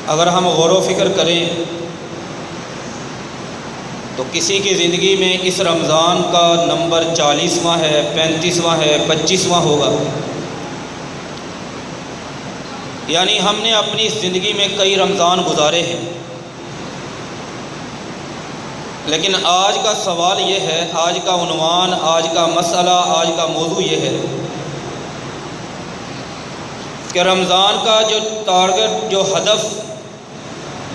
اگر ہم غور و فکر کریں تو کسی کی زندگی میں اس رمضان کا نمبر 40واں ہے، 35واں ہے، 25واں ہوگا۔ یعنی ہم نے اپنی زندگی میں کئی رمضان گزارے ہیں، لیکن آج کا سوال یہ ہے، آج کا عنوان، آج کا مسئلہ، آج کا موضوع یہ ہے کہ رمضان کا جو ٹارگٹ، جو ہدف،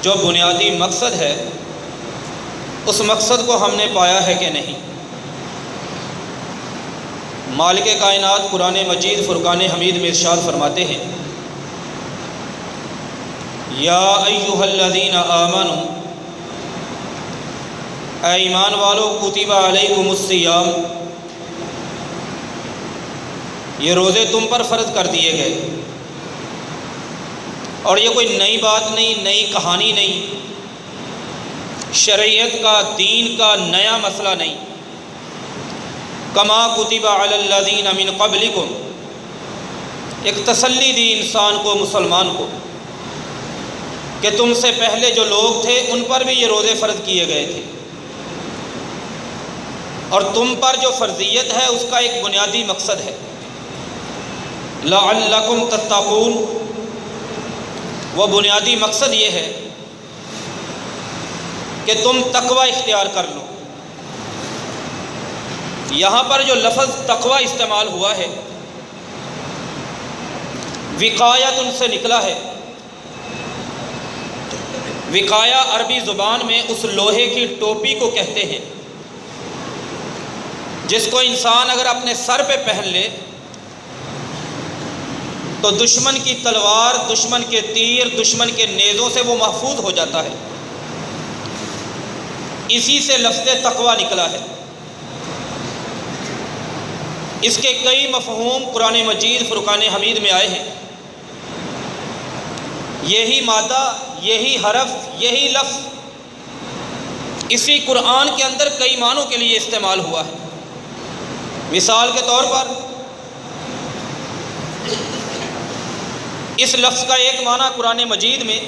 جو بنیادی مقصد ہے، اس مقصد کو ہم نے پایا ہے کہ نہیں۔ مالک کائنات قرآن مجید فرقان حمید میں ارشاد فرماتے ہیں، یا ایھا الذین آمنوا، اے ایمان والو، کتب علیکم الصیام، یہ روزے تم پر فرض کر دیے گئے۔ اور یہ کوئی نئی بات نہیں، نئی کہانی نہیں، شریعت کا، دین کا نیا مسئلہ نہیں۔ کما کتب علی الذین من قبلکم، ایک تسلی دی انسان کو، مسلمان کو، کہ تم سے پہلے جو لوگ تھے ان پر بھی یہ روزے فرض کیے گئے تھے، اور تم پر جو فرضیت ہے اس کا ایک بنیادی مقصد ہے، لعلکم تتقون۔ وہ بنیادی مقصد یہ ہے کہ تم تقوی اختیار کر لو۔ یہاں پر جو لفظ تقوی استعمال ہوا ہے، وقایت ان سے نکلا ہے۔ وقایا عربی زبان میں اس لوہے کی ٹوپی کو کہتے ہیں جس کو انسان اگر اپنے سر پہ پہن لے تو دشمن کی تلوار، دشمن کے تیر، دشمن کے نیزوں سے وہ محفوظ ہو جاتا ہے۔ اسی سے لفظ تقوی نکلا ہے۔ اس کے کئی مفہوم قرآن مجید فرقان حمید میں آئے ہیں۔ یہی مادہ، یہی حرف، یہی لفظ اسی قرآن کے اندر کئی معنوں کے لیے استعمال ہوا ہے۔ مثال کے طور پر اس لفظ کا ایک معنی قرآن مجید میں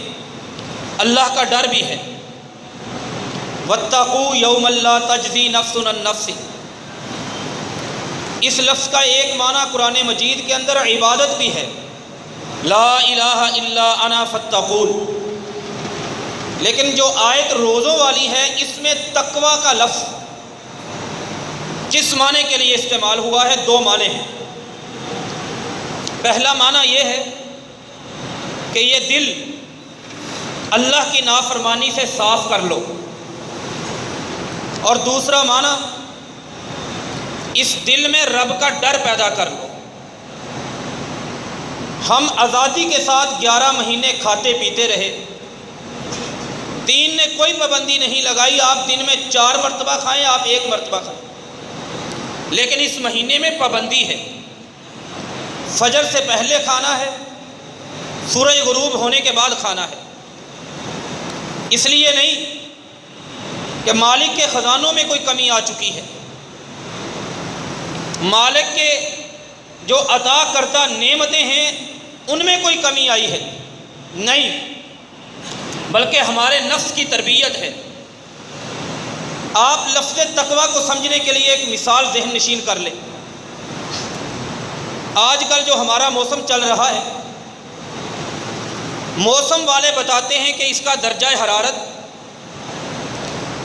اللہ کا ڈر بھی ہے، واتقوا یوما لا تجزی نفس عن نفس۔ اس لفظ کا ایک معنی قرآن مجید کے اندر عبادت بھی ہے، لا الہ الا انا فاتقون۔ لیکن جو آیت روزوں والی ہے، اس میں تقوی کا لفظ جس معنی کے لیے استعمال ہوا ہے، دو معنی ہیں۔ پہلا معنی یہ ہے کہ یہ دل اللہ کی نافرمانی سے صاف کر لو، اور دوسرا معنی اس دل میں رب کا ڈر پیدا کر لو۔ ہم آزادی کے ساتھ 11 مہینے کھاتے پیتے رہے، دین نے کوئی پابندی نہیں لگائی، آپ دن میں 4 مرتبہ کھائیں، آپ 1 مرتبہ کھائیں، لیکن اس مہینے میں پابندی ہے، فجر سے پہلے کھانا ہے، سورج غروب ہونے کے بعد کھانا ہے۔ اس لیے نہیں کہ مالک کے خزانوں میں کوئی کمی آ چکی ہے، مالک کے جو عطا کردہ نعمتیں ہیں ان میں کوئی کمی آئی ہے، نہیں، بلکہ ہمارے نفس کی تربیت ہے۔ آپ لفظ تقوی کو سمجھنے کے لیے ایک مثال ذہن نشین کر لیں۔ آج کل جو ہمارا موسم چل رہا ہے، موسم والے بتاتے ہیں کہ اس کا درجہ حرارت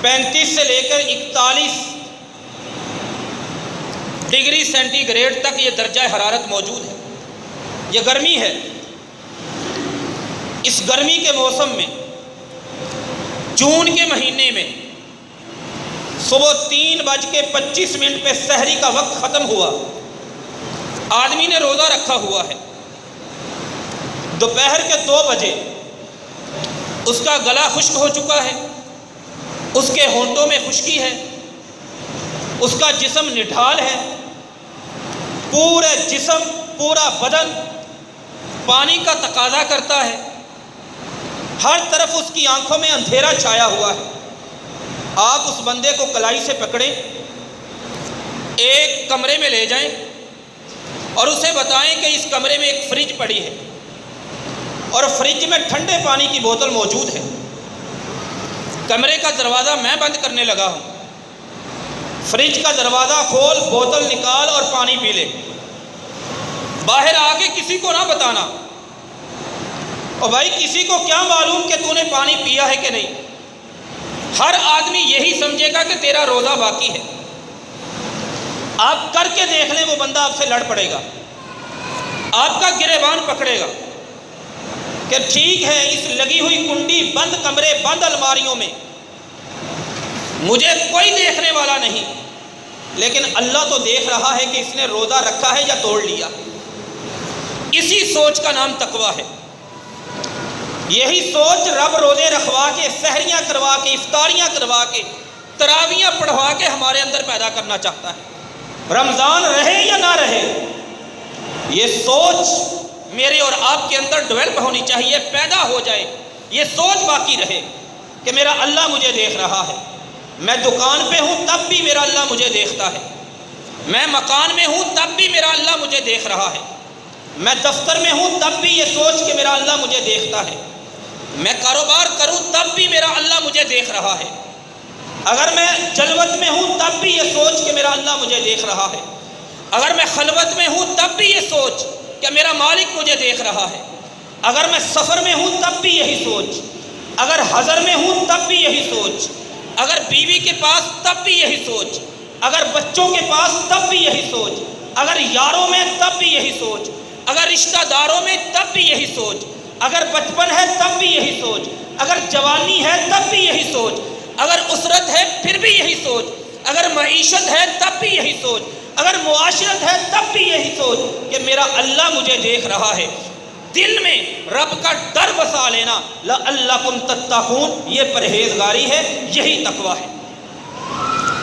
35 سے لے کر 41 ڈگری سینٹی گریڈ تک یہ درجہ حرارت موجود ہے۔ یہ گرمی ہے۔ اس گرمی کے موسم میں، جون کے مہینے میں، صبح 3:25 پہ سحری کا وقت ختم ہوا، آدمی نے روزہ رکھا ہوا ہے، دوپہر کے 2 بجے اس کا گلا خشک ہو چکا ہے، اس کے ہونٹوں میں خشکی ہے، اس کا جسم نڈھال ہے، پورے جسم، پورا بدن پانی کا تقاضا کرتا ہے، ہر طرف اس کی آنکھوں میں اندھیرا چھایا ہوا ہے۔ آپ اس بندے کو کلائی سے پکڑیں، ایک کمرے میں لے جائیں اور اسے بتائیں کہ اس کمرے میں ایک فریج پڑی ہے، اور فریج میں ٹھنڈے پانی کی بوتل موجود ہے، کمرے کا دروازہ میں بند کرنے لگا ہوں، فریج کا دروازہ کھول، بوتل نکال اور پانی پی لے، باہر آ کے کسی کو نہ بتانا۔ اور بھائی کسی کو کیا معلوم کہ تو نے پانی پیا ہے کہ نہیں، ہر آدمی یہی سمجھے گا کہ تیرا روزہ باقی ہے۔ آپ کر کے دیکھ لیں، وہ بندہ آپ سے لڑ پڑے گا، آپ کا گریبان پکڑے گا کہ ٹھیک ہے اس لگی ہوئی کنڈی، بند کمرے، بند الماریوں میں مجھے کوئی دیکھنے والا نہیں، لیکن اللہ تو دیکھ رہا ہے کہ اس نے روزہ رکھا ہے یا توڑ لیا۔ اسی سوچ کا نام تقویٰ ہے۔ یہی سوچ رب روزے رکھوا کے، سحریاں کروا کے، افطاریاں کروا کے، تراویاں پڑھوا کے ہمارے اندر پیدا کرنا چاہتا ہے۔ رمضان رہے یا نہ رہے، یہ سوچ میرے اور آپ کے اندر ڈیولپ ہونی چاہیے، پیدا ہو جائے، یہ سوچ باقی رہے کہ میرا اللہ مجھے دیکھ رہا ہے۔ میں دکان پہ ہوں تب بھی میرا اللہ مجھے دیکھتا ہے، میں مکان میں ہوں تب بھی میرا اللہ مجھے دیکھ رہا ہے، میں دفتر میں ہوں تب بھی یہ سوچ کہ میرا اللہ مجھے دیکھتا ہے، میں کاروبار کروں تب بھی میرا اللہ مجھے دیکھ رہا ہے، اگر میں جلوت میں ہوں تب بھی یہ سوچ کہ میرا اللہ مجھے دیکھ رہا ہے، اگر میں خلوت میں ہوں تب بھی یہ سوچ کہ میرا مالک مجھے دیکھ رہا ہے، اگر میں سفر میں ہوں تب بھی یہی سوچ، اگر حضر میں ہوں تب بھی یہی سوچ، اگر بیوی کے پاس تب بھی یہی سوچ، اگر بچوں کے پاس تب بھی یہی سوچ، اگر یاروں میں تب بھی یہی سوچ، اگر رشتہ داروں میں تب بھی یہی سوچ، اگر بچپن ہے تب بھی یہی سوچ، اگر جوانی ہے تب بھی یہی سوچ، اگر اسرت ہے پھر بھی یہی سوچ، اگر معیشت ہے تب بھی یہی سوچ، اگر معاشرت ہے تب بھی یہی سوچ کہ میرا اللہ مجھے دیکھ رہا ہے۔ دل میں رب کا ڈر بسا لینا، لعلکم تتقون، یہ پرہیزگاری ہے، یہی تقویٰ ہے۔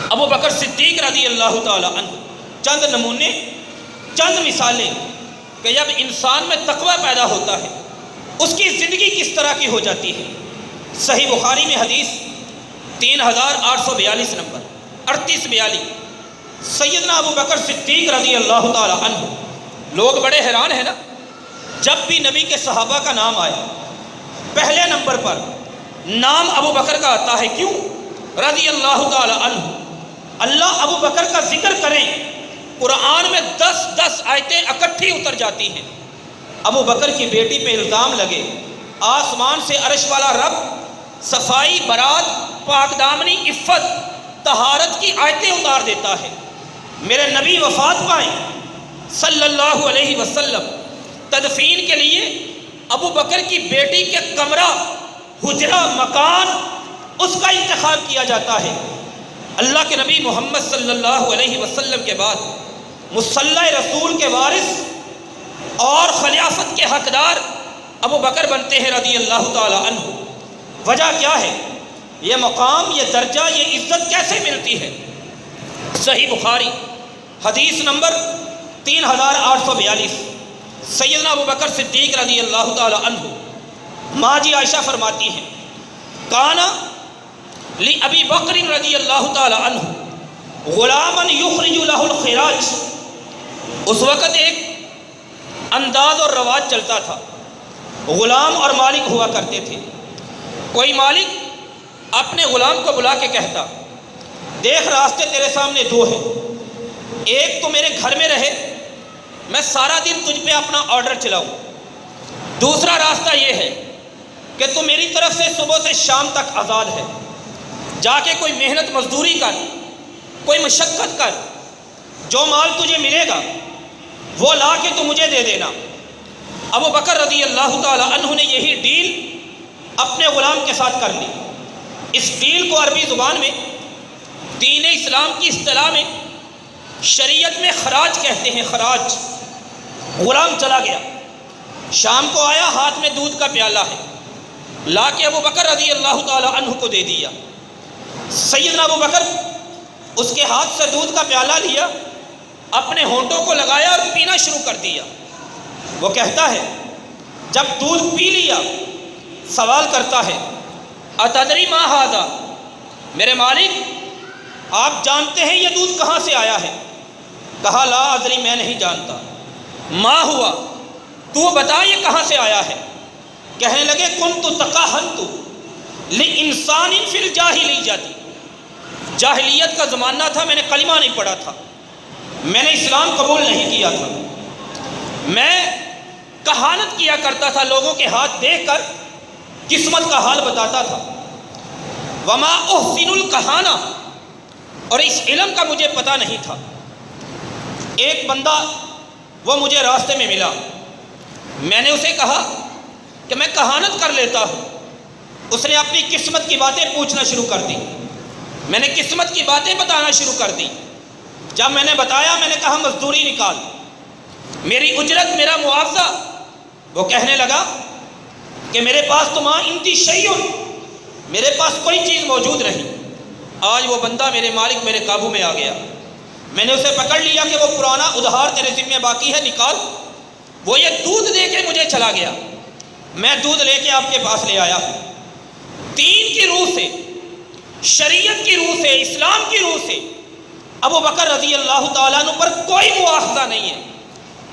ابو بکر صدیق رضی اللہ تعالی عنہ، چند نمونے، چند مثالیں کہ جب انسان میں تقویٰ پیدا ہوتا ہے اس کی زندگی کس طرح کی ہو جاتی ہے۔ صحیح بخاری میں حدیث 3842 نمبر 3842، سیدنا ابو بکر صدیق رضی اللہ تعالی عنہ، لوگ بڑے حیران ہیں نا، جب بھی نبی کے صحابہ کا نام آیا پہلے نمبر پر نام ابو بکر کا آتا ہے، کیوں؟ رضی اللہ تعالی عنہ۔ اللہ ابو بکر کا ذکر کریں، قرآن میں 10 آیتیں اکٹھی اتر جاتی ہیں۔ ابو بکر کی بیٹی پہ الزام لگے، آسمان سے عرش والا رب صفائی، برات، پاک دامنی، عفت، طہارت کی آیتیں اتار دیتا ہے۔ میرے نبی وفات پائیں صلی اللہ علیہ وسلم، تدفین کے لیے ابو بکر کی بیٹی کے کمرہ، حجرہ، مکان، اس کا انتخاب کیا جاتا ہے۔ اللہ کے نبی محمد صلی اللہ علیہ وسلم کے بعد مصلی رسول کے وارث اور خلافت کے حقدار ابو بکر بنتے ہیں رضی اللہ تعالی عنہ۔ وجہ کیا ہے؟ یہ مقام، یہ درجہ، یہ عزت کیسے ملتی ہے؟ صحیح بخاری حدیث نمبر 3842، سیدنا ابو بکر صدیق رضی اللہ تعالی عنہ، ماں جی عائشہ فرماتی ہیں، کانا لی ابی بکر رضی اللہ تعالی عنہ غلامن یخرج لہ الخراج۔ اس وقت ایک انداز اور رواج چلتا تھا، غلام اور مالک ہوا کرتے تھے۔ کوئی مالک اپنے غلام کو بلا کے کہتا، دیکھ راستے تیرے سامنے 2 ہیں، ایک تو میرے گھر میں رہے، میں سارا دن تجھ پہ اپنا آرڈر چلاؤں، دوسرا راستہ یہ ہے کہ تو میری طرف سے صبح سے شام تک آزاد ہے، جا کے کوئی محنت مزدوری کر، کوئی مشقت کر، جو مال تجھے ملے گا وہ لا کے تو مجھے دے دینا۔ ابو بکر رضی اللہ تعالی عنہ نے یہی ڈیل اپنے غلام کے ساتھ کر لی۔ اس ڈیل کو عربی زبان میں، دین اسلام کی اصطلاح میں، شریعت میں خراج کہتے ہیں، خراج۔ غلام چلا گیا، شام کو آیا، ہاتھ میں دودھ کا پیالہ ہے، لا کے ابو بکر رضی اللہ تعالی عنہ کو دے دیا۔ سیدنا ابو بکر اس کے ہاتھ سے دودھ کا پیالہ لیا، اپنے ہونٹوں کو لگایا اور پینا شروع کر دیا۔ وہ کہتا ہے، جب دودھ پی لیا سوال کرتا ہے، اتدری ما ھذا، میرے مالک آپ جانتے ہیں یہ دودھ کہاں سے آیا ہے؟ کہا لا ادری، میں نہیں جانتا۔ ما ہوا، تو بتا یہ کہاں سے آیا ہے؟ کہنے لگے کنت تقاہنت لانسان فی الجاہلیۃ، جاہلیت کا زمانہ تھا، میں نے کلمہ نہیں پڑھا تھا، میں نے اسلام قبول نہیں کیا تھا، میں کہانت کیا کرتا تھا، لوگوں کے ہاتھ دیکھ کر قسمت کا حال بتاتا تھا، وما احسن الکہانہ، اور اس علم کا مجھے پتہ نہیں تھا۔ ایک بندہ وہ مجھے راستے میں ملا، میں نے اسے کہا کہ میں کہانت کر لیتا ہوں، اس نے اپنی قسمت کی باتیں پوچھنا شروع کر دی، میں نے قسمت کی باتیں بتانا شروع کر دی، جب میں نے بتایا میں نے کہا مزدوری نکال، میری اجرت، میرا معاوضہ، وہ کہنے لگا کہ میرے پاس تو ما عندی شیء، میرے پاس کوئی چیز موجود نہیں۔ آج وہ بندہ میرے مالک میرے قابو میں آ گیا، میں نے اسے پکڑ لیا کہ وہ پرانا ادھار تیرے ذمہ باقی ہے، نکال۔ وہ یہ دودھ دے کے مجھے چلا گیا، میں دودھ لے کے آپ کے پاس لے آیا ہوں۔ دین کی روح سے، شریعت کی روح سے، اسلام کی روح سے ابو بکر رضی اللہ تعالیٰ عنہ پر کوئی مواخذہ نہیں ہے،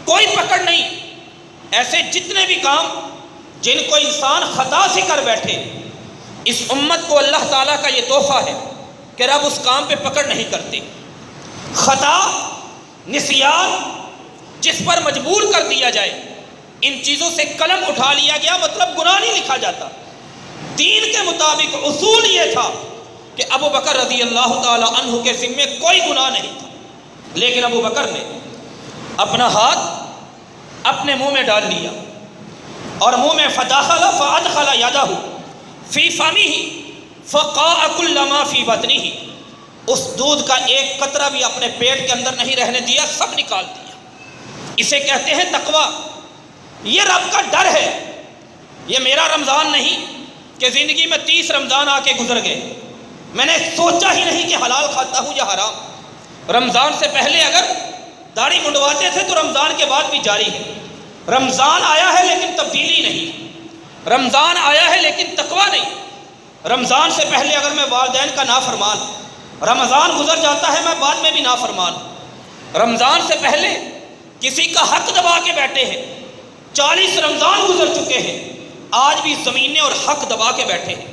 کوئی پکڑ نہیں۔ ایسے جتنے بھی کام جن کو انسان خطا سے کر بیٹھے، اس امت کو اللہ تعالیٰ کا یہ تحفہ ہے کہ رب اس کام پہ پکڑ نہیں کرتے۔ خطا، نسیان، جس پر مجبور کر دیا جائے، ان چیزوں سے قلم اٹھا لیا گیا، مطلب گناہ نہیں لکھا جاتا۔ دین کے مطابق اصول یہ تھا کہ ابو بکر رضی اللہ تعالی عنہ کے ذمے کوئی گناہ نہیں تھا، لیکن ابو بکر نے اپنا ہاتھ اپنے منہ میں ڈال لیا اور منہ میں فادخل یدہ فی فمہ فقاء کل ما فی بطنہ، اس دودھ کا ایک قطرہ بھی اپنے پیٹ کے اندر نہیں رہنے دیا، سب نکال دیا۔ اسے کہتے ہیں تقویٰ، یہ رب کا ڈر ہے۔ یہ میرا رمضان نہیں کہ زندگی میں 30 رمضان آ کے گزر گئے، میں نے سوچا ہی نہیں کہ حلال کھاتا ہوں یا حرام۔ رمضان سے پہلے اگر داڑھی منڈواتے تھے تو رمضان کے بعد بھی جاری ہے۔ رمضان آیا ہے لیکن تبدیلی نہیں، رمضان آیا ہے لیکن تقویٰ نہیں۔ رمضان سے پہلے اگر میں والدین کا نافرمان، رمضان گزر جاتا ہے میں بعد میں بھی نافرمان۔ رمضان سے پہلے کسی کا حق دبا کے بیٹھے ہیں، 40 رمضان گزر چکے ہیں، آج بھی زمینیں اور حق دبا کے بیٹھے ہیں۔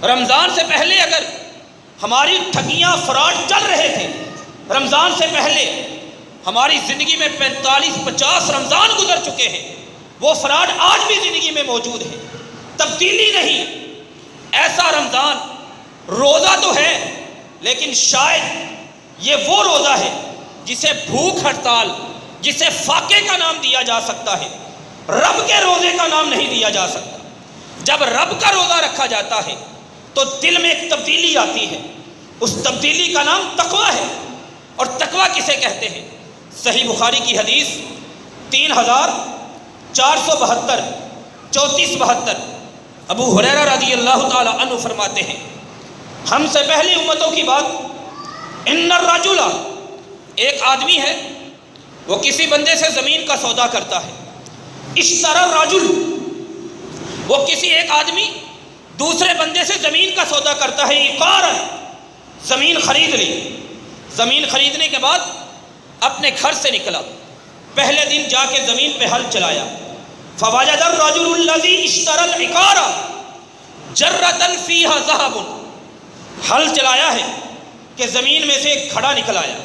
رمضان سے پہلے اگر ہماری ٹھگیاں، فراڈ چل رہے تھے، رمضان سے پہلے ہماری زندگی میں 45-50 رمضان گزر چکے ہیں، وہ فراڈ آج بھی زندگی میں موجود ہے، تبدیلی نہیں۔ ایسا رمضان، روزہ تو ہے لیکن شاید یہ وہ روزہ ہے جسے بھوک ہڑتال، جسے فاقے کا نام دیا جا سکتا ہے، رب کے روزے کا نام نہیں دیا جا سکتا۔ جب رب کا روزہ رکھا جاتا ہے تو دل میں ایک تبدیلی آتی ہے، اس تبدیلی کا نام تقویٰ ہے۔ اور تقویٰ کسے کہتے ہیں؟ صحیح بخاری کی حدیث 3472 3472، ابو ہریرہ رضی اللہ تعالی عنہ فرماتے ہیں، ہم سے پہلی امتوں کی بات، ان الرجل، ایک آدمی ہے وہ کسی بندے سے زمین کا سودا کرتا ہے، اشترى الرجل، وہ کسی ایک آدمی دوسرے بندے سے زمین کا سودا کرتا ہے، اقارا، زمین خرید لی، زمین خریدنے کے بعد اپنے گھر سے نکلا، پہلے دن جا کے زمین پہ ہل چلایا، فوجد الرجل الذي اشترى العقار جرة فيها ذهب، ہل چلایا ہے کہ زمین میں سے ایک گھڑا نکل آیا،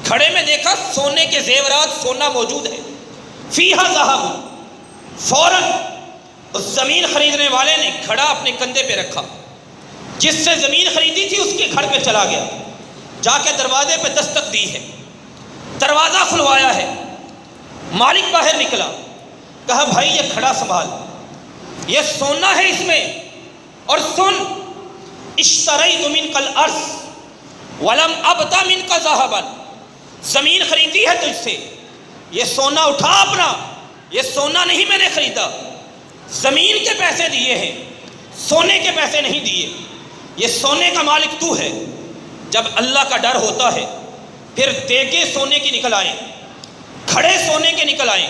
گھڑے میں دیکھا سونے کے زیورات، سونا موجود ہے، فيها ذهب، فوراً اس زمین خریدنے والے نے گھڑا اپنے کندھے پہ رکھا، جس سے زمین خریدی تھی اس کے گھر پہ چلا گیا، جا کے دروازے پہ دستک دی ہے، دروازہ کھلوایا ہے، مالک باہر نکلا، کہا بھائی یہ گھڑا سنبھال، یہ سونا ہے اس میں، اور سن، اشتریت منک الارض ولم ابتا منک ذهبا، زمین خریدی ہے تجھ سے، یہ سونا اٹھا اپنا، یہ سونا نہیں میں نے خریدا، زمین کے پیسے دیے ہیں، سونے کے پیسے نہیں دیے، یہ سونے کا مالک تو ہے۔ جب اللہ کا ڈر ہوتا ہے پھر دیگے سونے کی نکل آئیں، کھڑے سونے کے نکل آئیں،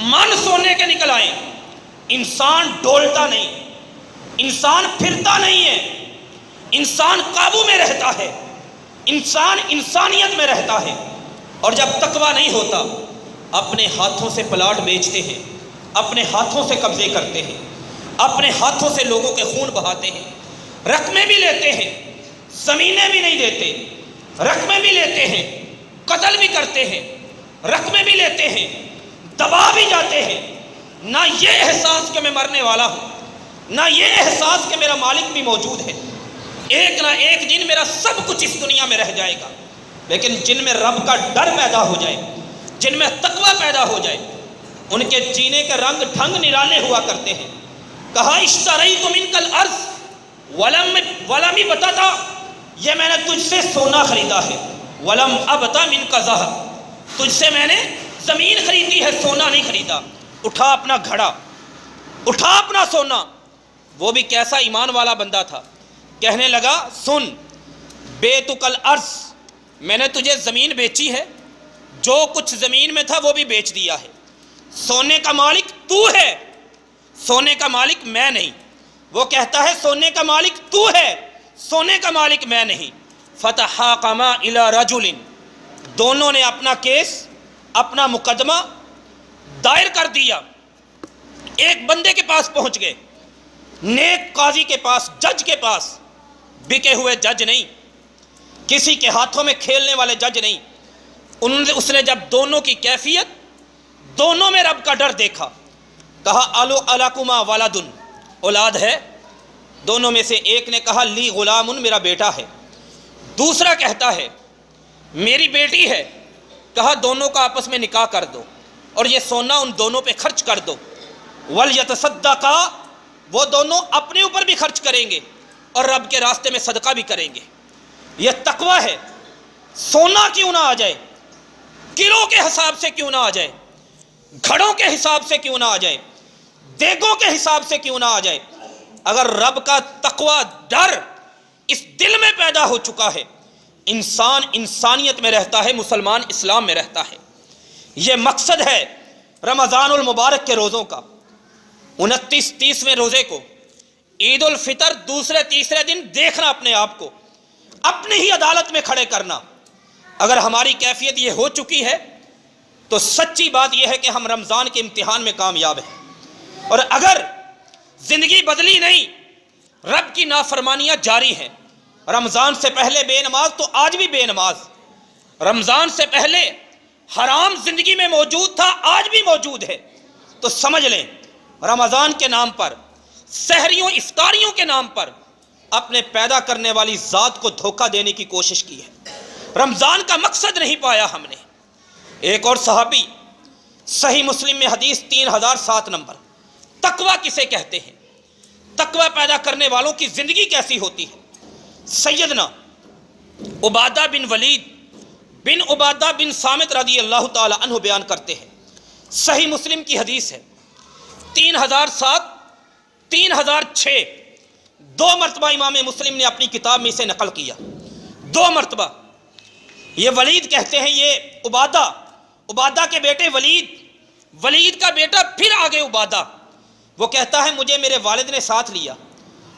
من سونے کے نکل آئیں، انسان ڈولتا نہیں، انسان پھرتا نہیں ہے، انسان قابو میں رہتا ہے، انسان انسانیت میں رہتا ہے۔ اور جب تقویٰ نہیں ہوتا، اپنے ہاتھوں سے پلاٹ بیچتے ہیں، اپنے ہاتھوں سے قبضے کرتے ہیں، اپنے ہاتھوں سے لوگوں کے خون بہاتے ہیں، رقمیں بھی لیتے ہیں، زمینیں بھی نہیں دیتے، رقمیں بھی لیتے ہیں، قتل بھی کرتے ہیں، رقمیں بھی لیتے ہیں، دبا بھی جاتے ہیں، نہ یہ احساس کہ میں مرنے والا ہوں، نہ یہ احساس کہ میرا مالک بھی موجود ہے، ایک نہ ایک دن میرا سب کچھ اس دنیا میں رہ جائے گا۔ لیکن جن میں رب کا ڈر پیدا ہو جائے، جن میں تقوی پیدا ہو جائے، ان کے جینے کے رنگ ڈھنگ نرالے ہوا کرتے ہیں۔ کہا اشتریت منک الارض ولم بتاتا، یہ میں نے تجھ سے سونا خریدا ہے، ولم ابتا منک ذهب، تجھ سے میں نے زمین خریدی ہے، سونا نہیں خریدا۔ اٹھا اپنا گھڑا، اٹھا اپنا سونا۔ وہ بھی کیسا ایمان والا بندہ تھا، کہنے لگا سن، بیتک الارض، میں نے تجھے زمین بیچی ہے، جو کچھ زمین میں تھا وہ بھی بیچ دیا ہے، سونے کا مالک تو ہے، سونے کا مالک میں نہیں۔ وہ کہتا ہے سونے کا مالک تو ہے، سونے کا مالک میں نہیں۔ فتحاکما الی رجل، دونوں نے اپنا کیس، اپنا مقدمہ دائر کر دیا، ایک بندے کے پاس پہنچ گئے، نیک قاضی کے پاس، جج کے پاس، بکے ہوئے جج نہیں، کسی کے ہاتھوں میں کھیلنے والے جج نہیں۔ اس نے جب دونوں کی کیفیت، دونوں میں رب کا ڈر دیکھا، کہا الو الکما ولدن، اولاد ہے؟ دونوں میں سے ایک نے کہا لی غلام، میرا بیٹا ہے۔ دوسرا کہتا ہے میری بیٹی ہے۔ کہا دونوں کا آپس میں نکاح کر دو اور یہ سونا ان دونوں پہ خرچ کر دو، ولیتصدقا، وہ دونوں اپنے اوپر بھی خرچ کریں گے اور رب کے راستے میں صدقہ بھی کریں گے۔ یہ تقوی ہے۔ سونا کیوں نہ آ جائے، کلو کے حساب سے کیوں نہ آ جائے، گھڑوں کے حساب سے کیوں نہ آ جائے، دیگوں کے حساب سے کیوں نہ آ جائے، اگر رب کا تقوی ڈر اس دل میں پیدا ہو چکا ہے، انسان انسانیت میں رہتا ہے، مسلمان اسلام میں رہتا ہے۔ یہ مقصد ہے رمضان المبارک کے روزوں کا۔ 29-30ویں روزے کو، عید الفطر دوسرے تیسرے دن دیکھنا اپنے آپ کو، اپنی ہی عدالت میں کھڑے کرنا۔ اگر ہماری کیفیت یہ ہو چکی ہے تو سچی بات یہ ہے کہ ہم رمضان کے امتحان میں کامیاب ہیں، اور اگر زندگی بدلی نہیں، رب کی نافرمانیاں جاری ہیں۔ رمضان سے پہلے بے نماز تو آج بھی بے نماز، رمضان سے پہلے حرام زندگی میں موجود تھا، آج بھی موجود ہے۔ تو سمجھ لیں رمضان کے نام پر، سحریوں افطاریوں کے نام پر اپنے پیدا کرنے والی ذات کو دھوکہ دینے کی کوشش کی ہے، رمضان کا مقصد نہیں پایا ہم نے۔ ایک اور صحابی، صحیح مسلم میں حدیث 3007 نمبر، تقوی کسے کہتے ہیں، تقوی پیدا کرنے والوں کی زندگی کیسی ہوتی ہے، سیدنا عبادہ بن ولید بن عبادہ بن صامت رضی اللہ تعالی عنہ بیان کرتے ہیں، صحیح مسلم کی حدیث ہے 3007 3006، 2 مرتبہ امام مسلم نے اپنی کتاب میں اسے نقل کیا، 2 مرتبہ۔ یہ ولید کہتے ہیں، یہ عبادہ کے بیٹے ولید کا بیٹا پھر آگے عبادہ، وہ کہتا ہے مجھے میرے والد نے ساتھ لیا،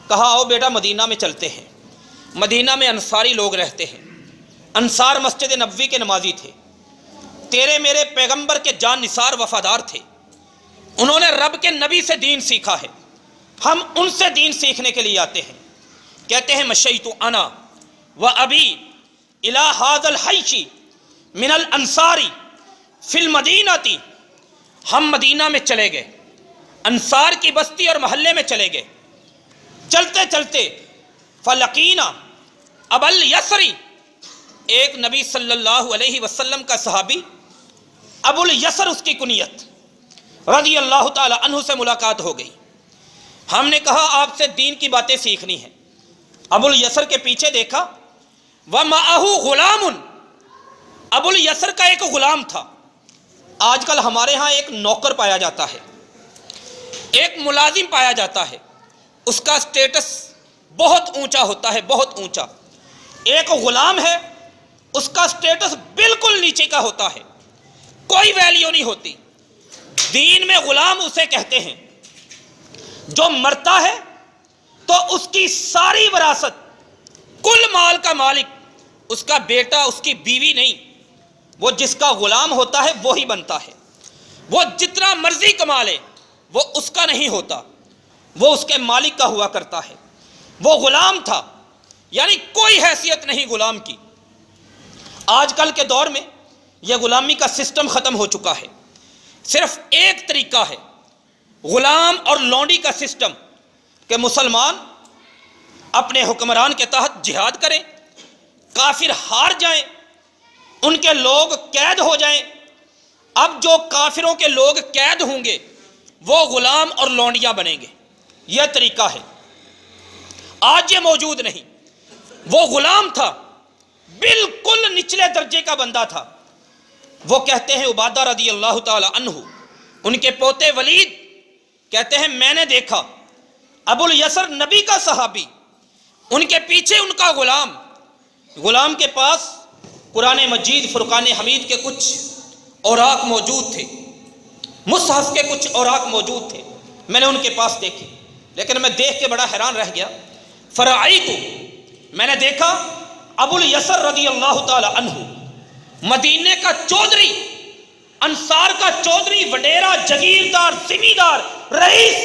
کہا آؤ بیٹا مدینہ میں چلتے ہیں۔ مدینہ میں انصاری لوگ رہتے ہیں، انصار مسجد نبوی کے نمازی تھے، تیرے میرے پیغمبر کے جان نثار وفادار تھے، انہوں نے رب کے نبی سے دین سیکھا ہے، ہم ان سے دین سیکھنے کے لیے آتے ہیں۔ کہتے ہیں مشیت انا و ابی الی ھذا الحی من الانصار فی المدینہ، ہم مدینہ میں چلے گئے، انصار کی بستی اور محلے میں چلے گئے، چلتے چلتے فلقینا ابا الیسری، ایک نبی صلی اللہ علیہ وسلم کا صحابی ابو الیسر اس کی کنیت، رضی اللہ تعالی عنہ سے ملاقات ہو گئی۔ ہم نے کہا آپ سے دین کی باتیں سیکھنی ہیں۔ ابو الیسر کے پیچھے دیکھا، وَمَعَهُ غُلَامٌ، ابو الیسر کا ایک غلام تھا۔ آج کل ہمارے ہاں ایک نوکر پایا جاتا ہے، ایک ملازم پایا جاتا ہے، اس کا سٹیٹس بہت اونچا ہوتا ہے، بہت اونچا۔ ایک غلام ہے، اس کا سٹیٹس بالکل نیچے کا ہوتا ہے، کوئی ویلیو نہیں ہوتی۔ دین میں غلام اسے کہتے ہیں جو مرتا ہے تو اس کی ساری وراثت، کل مال کا مالک اس کا بیٹا، اس کی بیوی نہیں، وہ جس کا غلام ہوتا ہے وہی بنتا ہے۔ وہ جتنا مرضی کما لے وہ اس کا نہیں ہوتا، وہ اس کے مالک کا ہوا کرتا ہے، وہ غلام تھا، یعنی کوئی حیثیت نہیں غلام کی۔ آج کل کے دور میں یہ غلامی کا سسٹم ختم ہو چکا ہے، صرف ایک طریقہ ہے غلام اور لونڈی کا سسٹم، کہ مسلمان اپنے حکمران کے تحت جہاد کریں، کافر ہار جائیں، ان کے لوگ قید ہو جائیں۔ اب جو کافروں کے لوگ قید ہوں گے وہ غلام اور لونڈیاں بنیں گے، یہ طریقہ ہے۔ آج یہ موجود نہیں۔ وہ غلام تھا، بالکل نچلے درجے کا بندہ تھا۔ وہ کہتے ہیں عبادہ رضی اللہ تعالی عنہ، ان کے پوتے ولید کہتے ہیں میں نے دیکھا ابو الیسر نبی کا صحابی، ان کے پیچھے ان کا غلام کے پاس قرآن مجید فرقان حمید کے کچھ اوراق موجود تھے، مصحف کے کچھ اوراق موجود تھے، میں نے ان کے پاس دیکھے، لیکن میں دیکھ کے بڑا حیران رہ گیا۔ فرعیت، میں نے دیکھا ابو الیسر رضی اللہ تعالی عنہ، مدینے کا چودھری، انصار کا چودھری، وڈیرا، جگیردار، زمیندار، رئیس،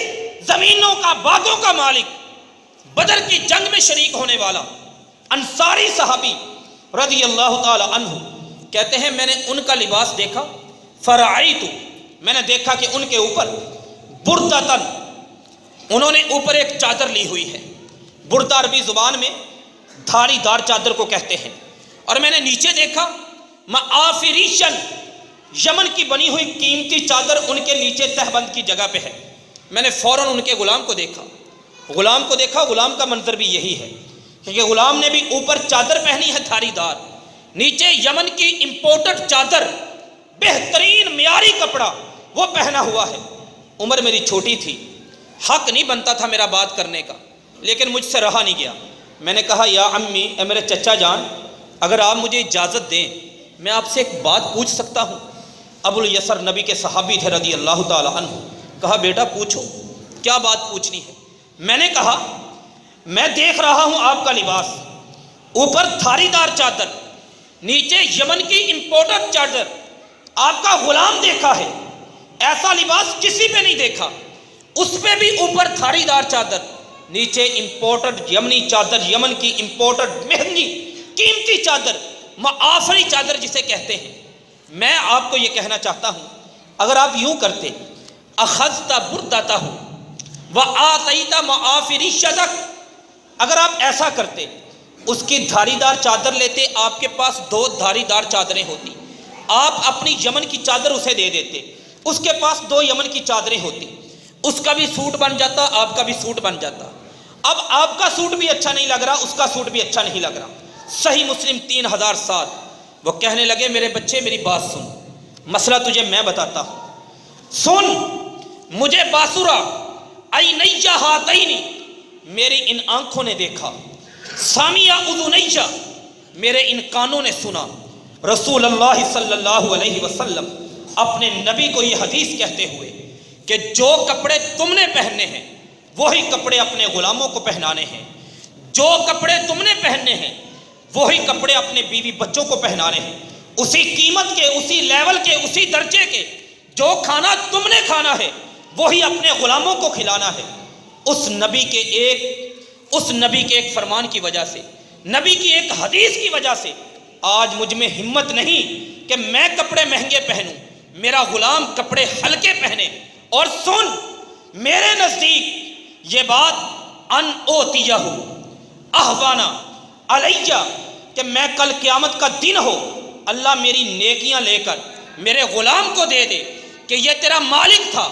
زمینوں کا، باغوں کا مالک، بدر کی جنگ میں شریک ہونے والا انصاری صحابی رضی اللہ تعالی عنہ کہتے ہیں میں نے ان کا لباس دیکھا۔ فرعیت، میں نے دیکھا کہ ان کے اوپر بردتن، انہوں نے اوپر ایک چادر لی ہوئی ہے، بردہ عربی زبان میں دھاری دار چادر کو کہتے ہیں، اور میں نے نیچے دیکھا معافریشن، یمن کی بنی ہوئی قیمتی چادر ان کے نیچے تہبند کی جگہ پہ ہے۔ میں نے فوراً ان کے غلام کو دیکھا، غلام کا منظر بھی یہی ہے، کیونکہ غلام نے بھی اوپر چادر پہنی ہے دھاری دار، نیچے یمن کی امپورٹڈ چادر، بہترین معیاری کپڑا وہ پہنا ہوا ہے۔ عمر میری چھوٹی تھی، حق نہیں بنتا تھا میرا بات کرنے کا، لیکن مجھ سے رہا نہیں گیا۔ میں نے کہا یا امی، اے میرے چچا جان، اگر آپ مجھے اجازت دیں میں آپ سے ایک بات پوچھ سکتا ہوں؟ ابو الیسر نبی کے صحابی تھے رضی اللہ تعالی عنہ۔ کہا بیٹا پوچھو، کیا بات پوچھنی ہے؟ میں نے کہا میں دیکھ رہا ہوں آپ کا لباس، اوپر دھاری دار چادر، نیچے یمن کی امپورٹڈ چادر، آپ کا غلام دیکھا ہے، ایسا لباس کسی پہ نہیں دیکھا، اس پہ بھی اوپر دھاری دار چادر، نیچے امپورٹڈ یمنی چادر، یمن کی امپورٹڈ مہنگی قیمتی چادر، معافری چادر جسے کہتے ہیں۔ میں آپ کو یہ کہنا چاہتا ہوں، اگر آپ یوں کرتے اخذت بردتہ وآتیت معافریشتک، اگر آپ ایسا کرتے، اس کی دھاری دار چادر لیتے، آپ کے پاس 2 دھاری دار چادریں ہوتی، آپ اپنی یمن کی چادر اسے دے دیتے، اس کے پاس 2 یمن کی چادریں ہوتی، اس کا بھی سوٹ بن جاتا، آپ کا بھی سوٹ بن جاتا۔ اب آپ کا سوٹ بھی اچھا نہیں لگ رہا، اس کا سوٹ بھی اچھا نہیں لگ رہا۔ صحیح مسلم 3007۔ وہ کہنے لگے میرے بچے میری بات سن، مسئلہ تجھے میں بتاتا ہوں، سن، مجھے باسورا عینیہ ہاتینی، میری ان آنکھوں نے دیکھا، سامیہ اذنیہ، میرے ان کانوں نے سنا، رسول اللہ صلی اللہ علیہ وسلم اپنے نبی کو یہ حدیث کہتے ہوئے کہ جو کپڑے تم نے پہننے ہیں وہی کپڑے اپنے غلاموں کو پہنانے ہیں، جو کپڑے تم نے پہننے ہیں وہی کپڑے اپنے بیوی بچوں کو پہنانے ہیں، اسی قیمت کے، اسی لیول کے، اسی درجے کے، جو کھانا تم نے کھانا ہے وہی اپنے غلاموں کو کھلانا ہے۔ اس نبی کے ایک فرمان کی وجہ سے، نبی کی ایک حدیث کی وجہ سے آج مجھ میں ہمت نہیں کہ میں کپڑے مہنگے پہنوں، میرا غلام کپڑے ہلکے پہنے۔ اور سن، میرے نزدیک یہ بات ان اوتیہ احوانا علیہ، کہ میں کل قیامت کا دن ہو، اللہ میری نیکیاں لے کر میرے غلام کو دے دے کہ یہ تیرا مالک تھا،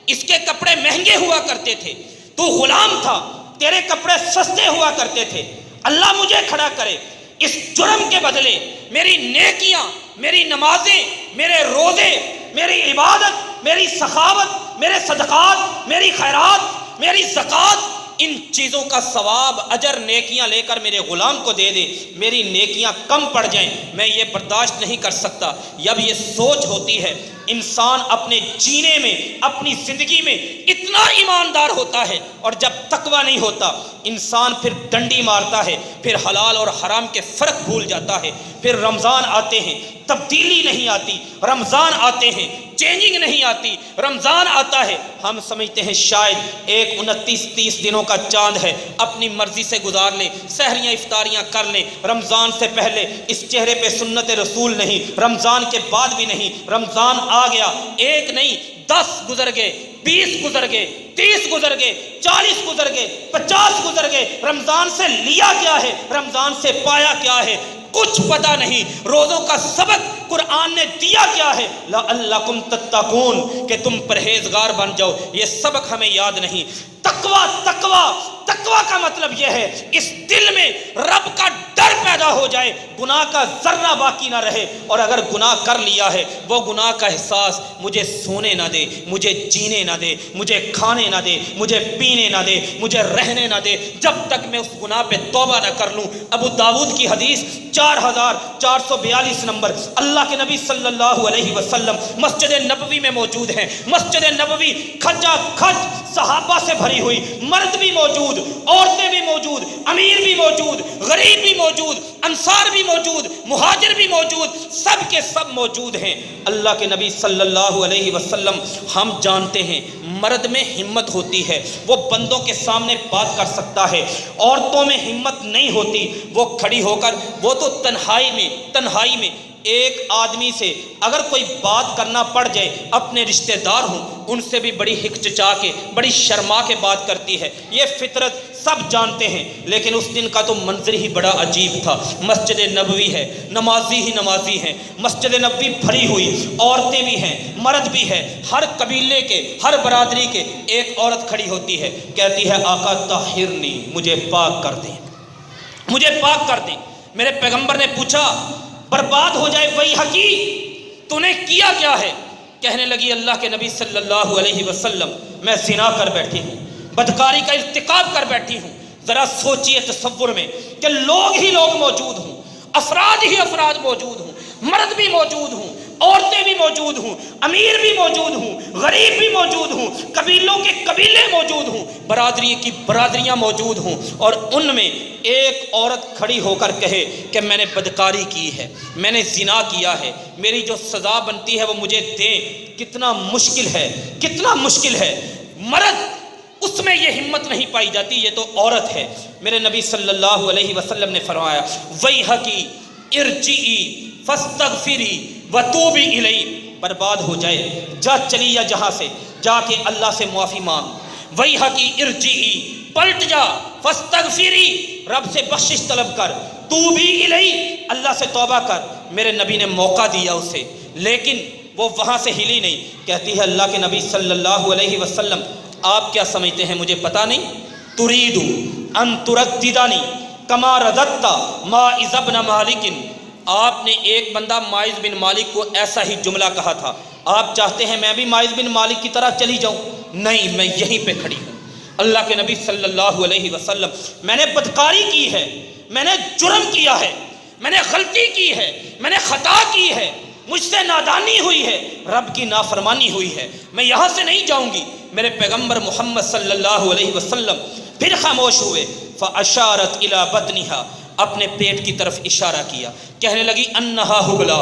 اس کے کپڑے مہنگے ہوا کرتے تھے، تو غلام تھا، تیرے کپڑے سستے ہوا کرتے تھے، اللہ مجھے کھڑا کرے، اس جرم کے بدلے میری نیکیاں، میری نمازیں، میرے روزے، میری عبادت، میری سخاوت، میرے صدقات، میری خیرات، میری زکوٰۃ، ان چیزوں کا ثواب، اجر، نیکیاں لے کر میرے غلام کو دے دے، میری نیکیاں کم پڑ جائیں، میں یہ برداشت نہیں کر سکتا۔ جب یہ سوچ ہوتی ہے انسان اپنے جینے میں، اپنی زندگی میں اتنا ایماندار ہوتا ہے، اور جب تقویٰ نہیں ہوتا انسان پھر ڈنڈی مارتا ہے، پھر حلال اور حرام کے فرق بھول جاتا ہے۔ پھر رمضان آتے ہیں تبدیلی نہیں آتی، رمضان آتے ہیں چینجنگ نہیں آتی، رمضان آتا ہے ہم سمجھتے ہیں شاید ایک 29-30 دنوں کا چاند ہے، اپنی مرضی سے گزار لیں، سحریاں افطاریاں کر لیں۔ رمضان سے پہلے اس چہرے پہ سنت رسول نہیں، رمضان کے بعد بھی نہیں۔ رمضان آ گیا، ایک نہیں 10 گزر گئے، 20 گزر گئے، 30 گزر گئے، 40 گزر گئے، 50 گزر گئے، رمضان سے لیا کیا ہے، رمضان سے پایا کیا ہے، کچھ پتہ نہیں۔ روزوں کا سبق قرآن نے دیا کیا ہے، لعلکم تتقون، کہ تم پرہیزگار بن جاؤ، یہ سبق ہمیں یاد نہیں۔ تقویٰ تقویٰ تقویٰ کا مطلب یہ ہے اس دل میں رب کا ڈر پیدا ہو جائے، گناہ کا ذرہ باقی نہ رہے، اور اگر گناہ کر لیا ہے وہ گناہ کا احساس مجھے سونے نہ دے، مجھے جینے نہ دے، مجھے کھانے نہ دے، مجھے پینے نہ دے، مجھے رہنے نہ دے، جب تک میں اس گناہ پہ توبہ نہ کر لوں۔ ابو داؤد کی حدیث 4442 نمبر، اللہ کے نبی صلی اللہ علیہ وسلم مسجد نبوی میں موجود ہیں۔ مسجد نبوی کھچا کھچ صحابہ سے بھری ہوئی، مرد بھی موجود، عورتیں بھی موجود، امیر بھی موجود، غریب بھی موجود، انصار بھی موجود، مہاجر بھی موجود، سب کے سب موجود ہیں۔ اللہ کے نبی صلی اللہ علیہ وسلم، ہم جانتے ہیں مرد میں ہمت ہوتی ہے، وہ بندوں کے سامنے بات کر سکتا ہے، عورتوں میں ہمت نہیں ہوتی، وہ کھڑی ہو کر، وہ تو تنہائی میں ایک آدمی سے اگر کوئی بات کرنا پڑ جائے، اپنے رشتہ دار ہوں ان سے بھی بڑی ہچکچا کے، بڑی شرما کے بات کرتی ہے، یہ فطرت سب جانتے ہیں۔ لیکن اس دن کا تو منظر ہی بڑا عجیب تھا۔ مسجد نبوی ہے، نمازی ہی نمازی ہیں، مسجد نبوی بھری ہوئی، عورتیں بھی ہیں، مرد بھی ہے، ہر قبیلے کے، ہر برادری کے۔ ایک عورت کھڑی ہوتی ہے، کہتی ہے آقا طاہرنی، مجھے پاک کر دیں، مجھے پاک کر دیں۔ میرے پیغمبر نے پوچھا برباد ہو جائے وہی حقیق، تو نے کیا کیا ہے؟ کہنے لگی اللہ کے نبی صلی اللہ علیہ وسلم، میں زنا کر بیٹھی ہوں، بدکاری کا ارتکاب کر بیٹھی ہوں۔ ذرا سوچئے تصور میں کہ لوگ ہی لوگ موجود ہوں، افراد ہی افراد موجود ہوں، مرد بھی موجود ہوں، عورتیں بھی موجود ہوں، امیر بھی موجود ہوں، غریب بھی موجود ہوں، قبیلوں کے قبیلے موجود ہوں، برادری کی برادریاں موجود ہوں، اور ان میں ایک عورت کھڑی ہو کر کہے کہ میں نے بدکاری کی ہے، میں نے زنا کیا ہے، میری جو سزا بنتی ہے وہ مجھے دیں۔ کتنا مشکل ہے، کتنا مشکل ہے۔ مرد اس میں یہ ہمت نہیں پائی جاتی، یہ تو عورت ہے۔ میرے نبی صلی اللہ علیہ وسلم نے فرمایا ویحکی ارجعی فاستغفری وتوبی الی، برباد ہو جائے، جا چلی یا جہاں سے، جا کے اللہ سے معافی مانگ۔ ویحکی ارجعی، پلٹ جا، فاستغفری، رب سے بخشش طلب کر، توبی الی، اللہ سے توبہ کر۔ میرے نبی نے موقع دیا اسے، لیکن وہ وہاں سے ہلی نہیں۔ کہتی ہے اللہ کے نبی صلی اللہ علیہ وسلم، آپ کیا سمجھتے ہیں مجھے پتہ نہیں؟ ترید ان ترددنی کما رددت ماعز بن مالک، آپ نے ایک بندہ ماعز بن مالک کو ایسا ہی جملہ کہا تھا، آپ چاہتے ہیں میں بھی ماعز بن مالک کی طرح چلی جاؤں؟ نہیں، میں یہیں پہ کھڑی ہوں۔ اللہ کے نبی صلی اللہ علیہ وسلم، میں نے بدکاری کی ہے، میں نے جرم کیا ہے، میں نے غلطی کی ہے، میں نے خطا کی ہے، مجھ سے نادانی ہوئی ہے، رب کی نافرمانی ہوئی ہے، میں یہاں سے نہیں جاؤں گی۔ میرے پیغمبر محمد صلی اللہ علیہ وسلم پھر خاموش ہوئے، فاشارت الی بطنہا، اپنے پیٹ کی طرف اشارہ کیا، کہنے لگی انہا حبلا،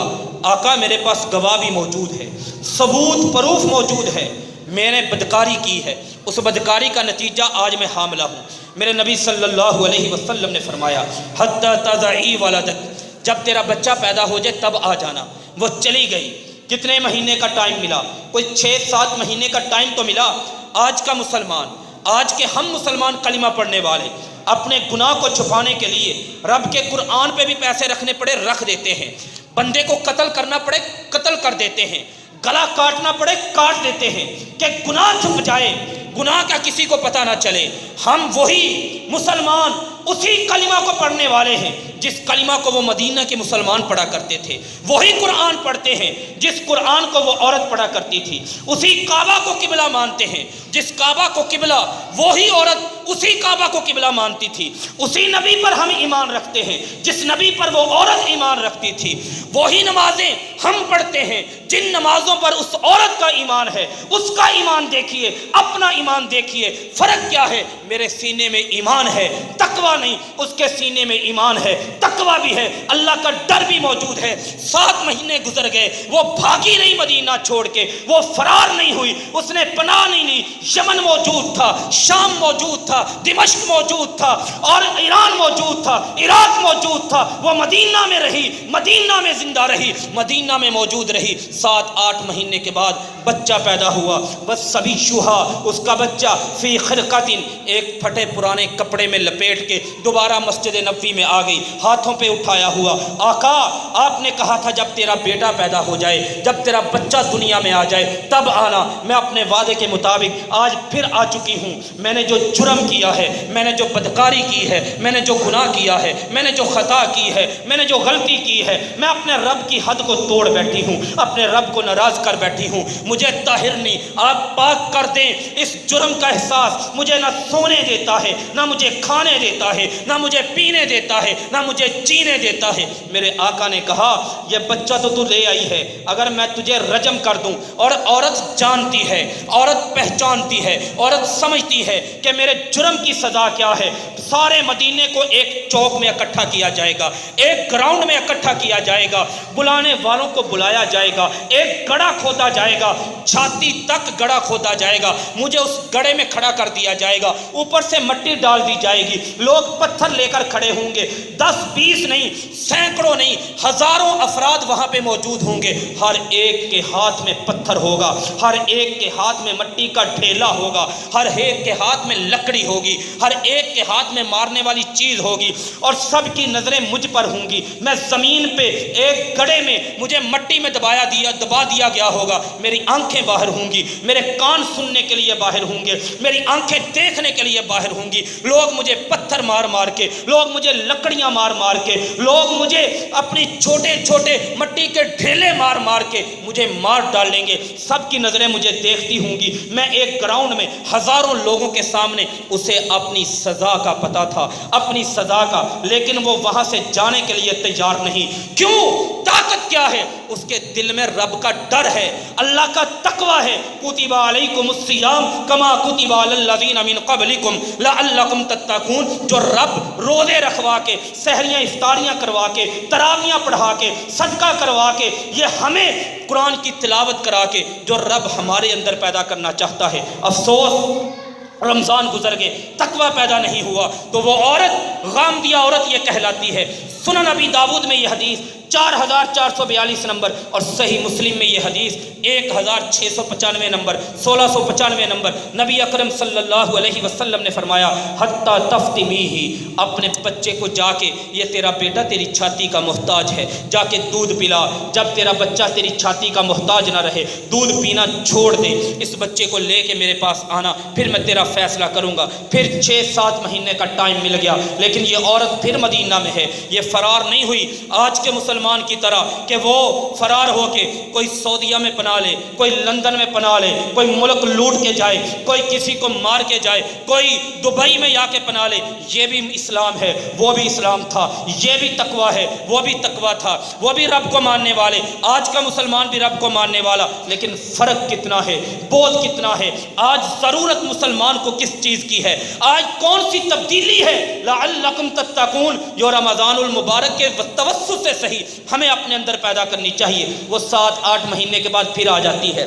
آقا میرے پاس گواہ بھی موجود ہے، ثبوت پروف موجود ہے، میں نے بدکاری کی ہے، اس بدکاری کا نتیجہ آج میں حاملہ ہوں۔ میرے نبی صلی اللہ علیہ وسلم نے فرمایا حتی تضعی ولدک، جب تیرا بچہ پیدا ہو جائے تب آ جانا۔ وہ چلی گئی۔ کتنے مہینے کا ٹائم ملا؟ کوئی 6-7 مہینے کا ٹائم تو ملا۔ آج کا مسلمان، آج کے ہم مسلمان کلمہ پڑھنے والے اپنے گناہ کو چھپانے کے لیے رب کے قرآن پہ بھی پیسے رکھنے پڑے رکھ دیتے ہیں، بندے کو قتل کرنا پڑے قتل کر دیتے ہیں، گلا کاٹنا پڑے کاٹ دیتے ہیں کہ گناہ چھپ جائے، گناہ کا کسی کو پتہ نہ چلے۔ ہم وہی مسلمان اسی کلمہ کو پڑھنے والے ہیں جس کلمہ کو وہ مدینہ کے مسلمان پڑھا کرتے تھے، وہی قرآن پڑھتے ہیں جس قرآن کو وہ عورت پڑھا کرتی تھی، اسی کعبہ کو قبلہ مانتے ہیں جس کعبہ کو قبلہ وہی عورت اسی کعبہ کو قبلہ مانتی تھی، اسی نبی پر ہم ایمان رکھتے ہیں جس نبی پر وہ عورت ایمان رکھتی تھی، وہی نمازیں ہم پڑھتے ہیں جن نمازوں پر اس عورت کا ایمان ہے۔ اس کا ایمان دیکھیے، اپنا ایمان دیکھیے، فرق کیا ہے؟ میرے سینے میں ایمان ہے، تقویٰ نہیں، اس کے سینے میں ایمان ہے، تقویٰ بھی ہے، اللہ کا ڈر بھی موجود ہے۔ 7 مہینے گزر گئے، وہ بھاگی نہیں مدینہ چھوڑ کے، وہ فرار نہیں ہوئی، اس نے پناہ نہیں لی۔ یمن موجود تھا، شام موجود تھا، دمشق موجود تھا، اور ایران موجود تھا، عراق موجود تھا، وہ مدینہ میں رہی، مدینہ میں زندہ رہی، مدینہ میں موجود رہی۔ 7-8 مہینے کے بعد بچہ پیدا ہوا، بس سبھی شوہا، اس کا بچہ فی خرقتن، ایک پھٹے پرانے کپڑے میں لپیٹ کے دوبارہ مسجد نبوی میں آ گئی، ہاتھوں پہ اٹھایا ہوا۔ آقا آپ نے کہا تھا جب تیرا بیٹا پیدا ہو جائے، جب تیرا بچہ دنیا میں آ جائے تب آنا۔ میں اپنے وعدے کے مطابق آج پھر آ چکی ہوں۔ میں نے جو جرم کیا ہے، میں نے جو بدکاری کی ہے، میں نے جو گناہ کیا ہے، میں نے جو خطا کی ہے، میں نے جو غلطی کی ہے، میں اپنے رب کی حد کو توڑ بیٹھی ہوں، اپنے رب کو ناراض کر بیٹھی ہوں۔ مجھے طاہر نہیں، آپ پاک کر دیں۔ اس جرم کا احساس مجھے نہ سونے دیتا ہے، نہ مجھے کھانے دیتا ہے، نہ مجھے پینے دیتا ہے، نہ مجھے جینے دیتا ہے۔ میرے آقا نے کہا یہ بچہ تو لے آئی ہے، اگر میں تجھے رجم کر دوں، اور عورت جانتی ہے، عورت پہچانتی ہے، عورت سمجھتی ہے کہ میرے جرم کی سزا کیا ہے۔ سارے مدینے کو ایک چوک میں اکٹھا کیا جائے گا، ایک گراؤنڈ میں اکٹھا کیا جائے گا، بلانے والوں کو بلایا جائے گا، ایک گڑھا کھودا جائے گا، چھاتی تک گڑھا کھودا جائے گا، مجھے اس گڑھے میں کھڑا کر دیا جائے گا، اوپر سے مٹی ڈال دی جائے گی، لوگ پتھر لے کر کھڑے ہوں گے، 10-20 نہیں، سینکڑوں نہیں، ہزاروں افراد وہاں پہ موجود ہوں گے، ہر ایک کے ہاتھ میں پتھر ہوگا، ہر ایک کے ہاتھ میں مٹی کا ڈھیلا ہوگا، ہر ایک کے ہاتھ میں لکڑی ہوگی، ہر ایک کے ہاتھ میں مارنے والی چیز ہوگی، اور سب کی نظریں مجھ پر ہوں گی۔ میں زمین پہ ایک گڑھے میں مجھے مٹی میں دبا دیا گیا ہوگا، میری آنکھیں باہر ہوں گی، میرے کان سننے کے لیے باہر ہوں گے، میری آنکھیں دیکھنے کے لیے باہر ہوں گی، لوگ مجھے پتھر مار مار کے، لوگ مجھے لکڑیاں مار مار کے، لوگ مجھے اپنی چھوٹے چھوٹے مٹی کے ڈھیلے مار مار کے مجھے مار ڈالیں گے، سب کی نظریں مجھے دیکھتی ہوں گی۔ میں ایک گراؤنڈ میں ہزاروں لوگوں کے سامنے، اسے اپنی سزا کا پتہ تھا، اپنی سزا کا، لیکن وہ وہاں سے جانے کے لیے تیار نہیں۔ کیوں؟ طاقت کیا ہے؟ اس کے دل میں رب کا ڈر ہے، اللہ کا تقویٰ ہے۔ کتب علیکم الصیام کما کتب علی الذین من قبلکم لعلکم تتقون، جو رب روزے رکھوا کے، سحریاں افطاریاں کروا کے، تراویحاں پڑھا کے، صدقہ کروا کے، یہ ہمیں قرآن کی تلاوت کرا کے جو رب ہمارے اندر پیدا کرنا چاہتا ہے، افسوس رمضان گزر گئے، تقویٰ پیدا نہیں ہوا، تو وہ عورت غامدیہ عورت یہ کہلاتی ہے۔ سنن ابی داود میں یہ حدیث 4442 نمبر، اور صحیح مسلم میں یہ حدیث 1695 نمبر، 1695 نمبر، نبی اکرم صلی اللہ علیہ وسلم نے فرمایا حتی تفتمیہ، اپنے بچے کو جا کے، یہ تیرا بیٹا تیری چھاتی کا محتاج ہے، جا کے دودھ پلا، جب تیرا بچہ تیری چھاتی کا محتاج نہ رہے، دودھ پینا چھوڑ دے، اس بچے کو لے کے میرے پاس آنا، پھر میں تیرا فیصلہ کروں گا۔ پھر 6-7 مہینے کا ٹائم مل گیا، لیکن یہ عورت پھر مدینہ میں ہے، یہ فرار نہیں ہوئی آج کے مسلمان کی طرح کہ وہ فرار ہو کے کوئی سعودیہ میں پناہ لے، کوئی لندن میں پناہ لے، کوئی ملک لوٹ کے جائے، کوئی کسی کو مار کے جائے، کوئی دبئی میں جا کے پناہ لے۔ یہ بھی اسلام ہے، وہ بھی اسلام تھا، یہ بھی تقویٰ ہے، وہ بھی تقویٰ تھا، وہ بھی رب کو ماننے والے، آج کا مسلمان بھی رب کو ماننے والا، لیکن فرق کتنا ہے، بوجھ کتنا ہے۔ آج ضرورت مسلمان کو کس چیز کی ہے؟ آج کون سی تبدیلی ہے؟ لعلکم تتقون، جو رمضان المبارک کے توسط سے صحیح ہمیں اپنے اندر پیدا کرنی چاہیے، وہ 7-8 مہینے کے بعد پھر آ جاتی ہے،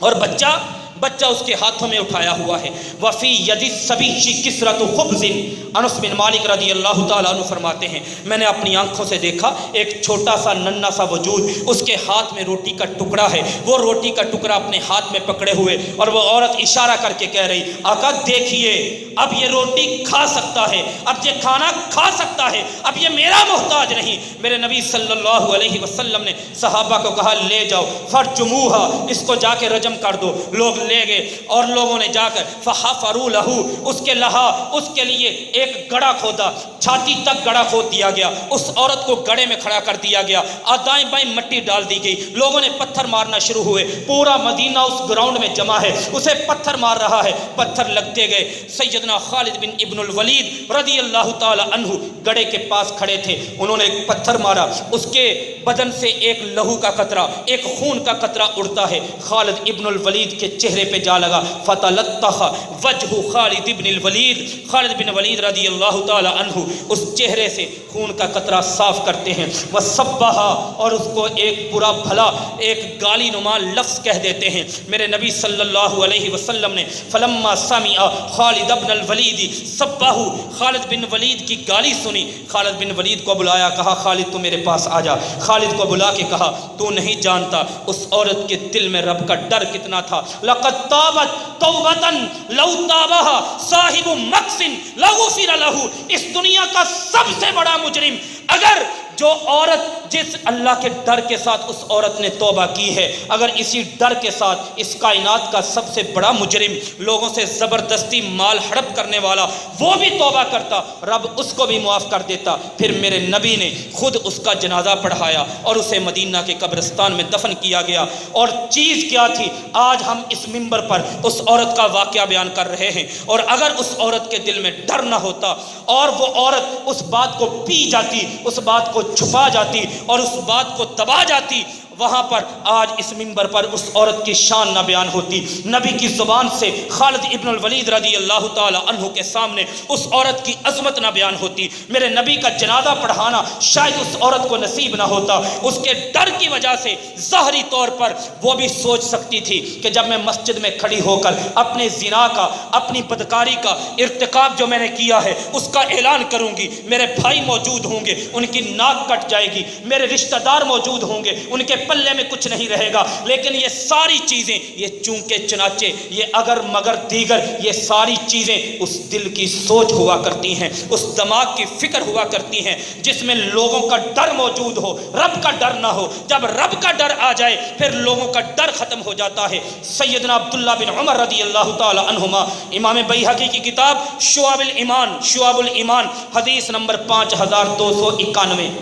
اور بچہ اس کے ہاتھوں میں اٹھایا ہوا ہے۔ وفی یدی الصبی کسرۃ خبز، انس بن مالک رضی اللہ تعالیٰ عنہ فرماتے ہیں میں نے اپنی آنکھوں سے دیکھا ایک چھوٹا سا ننھا سا وجود، اس کے ہاتھ میں روٹی کا ٹکڑا ہے، وہ روٹی کا ٹکڑا اپنے ہاتھ میں پکڑے ہوئے، اور وہ عورت اشارہ کر کے کہہ رہی آقا دیکھیے اب یہ روٹی کھا سکتا ہے، اب یہ کھانا کھا سکتا ہے، اب یہ میرا محتاج نہیں۔ میرے نبی صلی اللہ علیہ وسلم نے صحابہ کو کہا لے جاؤ فرجموہا، اس کو جا کے رجم کر دو۔ لوگ لے گئے اور لوگوں نے جا کر فحفروا لہو، اس کے لہا اس کے لیے ایک گڑھا کھودا، چھاتی تک گڑھا کھود دیا گیا، اس عورت کو گڑھے میں کھڑا کر دیا گیا، دائیں بائیں مٹی ڈال دی گئی، لوگوں نے پتھر مارنا شروع ہوئے، پورا مدینہ اس گراؤنڈ میں جمع ہے، اسے پتھر مار رہا ہے، پتھر لگتے گئے۔ سیدنا خالد بن ابن الولید رضی اللہ تعالی عنہ گڑھے کے پاس کھڑے تھے، انہوں نے ایک پتھر مارا، اس کے بدن سے ایک لہو کا قطرہ، ایک خون کا قطرہ اڑتا ہے، خالد ابن الولید کے چہرے پہ جا لگا، فتلطخ وجہ خالد ابن الولید، خالد بن ولید رضی اللہ تعالی عنہ اس چہرے سے خون کا قطرہ صاف کرتے ہیں، وصبہا، اور اس کو ایک برا بھلا ایک گالی نما لفظ کہہ دیتے ہیں۔ میرے نبی صلی اللہ علیہ وسلم نے فلما سمع خالد بن الولید صبہ، خالد بن ولید کی گالی سنی، خالد بن ولید کو بلایا، کہا خالد تو میرے پاس آ جا، خالد کو بلا کے کہا تو نہیں جانتا اس عورت کے دل میں رب کا ڈر کتنا تھا، لقد تابت توبۃ لو تابها صاحب مکس لغفر له، اس دنیا کا سب سے بڑا مجرم، اگر جو عورت جس اللہ کے ڈر کے ساتھ اس عورت نے توبہ کی ہے، اگر اسی ڈر کے ساتھ اس کائنات کا سب سے بڑا مجرم، لوگوں سے زبردستی مال ہڑپ کرنے والا، وہ بھی توبہ کرتا، رب اس کو بھی معاف کر دیتا۔ پھر میرے نبی نے خود اس کا جنازہ پڑھایا اور اسے مدینہ کے قبرستان میں دفن کیا گیا۔ اور چیز کیا تھی؟ آج ہم اس منبر پر اس عورت کا واقعہ بیان کر رہے ہیں، اور اگر اس عورت کے دل میں ڈر نہ ہوتا اور وہ عورت اس بات کو پی جاتی، اس بات کو چھپا جاتی اور اس بات کو دبا جاتی، وہاں پر آج اس منبر پر اس عورت کی شان نہ بیان ہوتی، نبی کی زبان سے خالد ابن الولید رضی اللہ تعالی عنہ کے سامنے اس عورت کی عظمت نہ بیان ہوتی، میرے نبی کا جنازہ پڑھانا شاید اس عورت کو نصیب نہ ہوتا۔ اس کے ڈر کی وجہ سے ظاہری طور پر وہ بھی سوچ سکتی تھی کہ جب میں مسجد میں کھڑی ہو کر اپنے زنا کا، اپنی بدکاری کا ارتکاب جو میں نے کیا ہے اس کا اعلان کروں گی، میرے بھائی موجود ہوں گے، ان کی ناک کٹ جائے گی، میرے رشتہ دار موجود ہوں گے، ان کے پلے میں کچھ نہیں رہے گا، لیکن یہ ساری چیزیں، یہ چونکے چنانچے، یہ اگر مگر دیگر، یہ ساری چیزیں اس دل کی سوچ ہوا کرتی ہیں، اس دماغ کی فکر ہوا کرتی ہیں جس میں لوگوں کا ڈر موجود ہو، رب کا ڈر نہ ہو۔ جب رب کا ڈر آ جائے پھر لوگوں کا ڈر ختم ہو جاتا ہے۔ سیدنا عبداللہ بن عمر رضی اللہ تعالی عنہما، امام بیہقی کی کتاب شعب الایمان، شعب الایمان، حدیث نمبر 5291،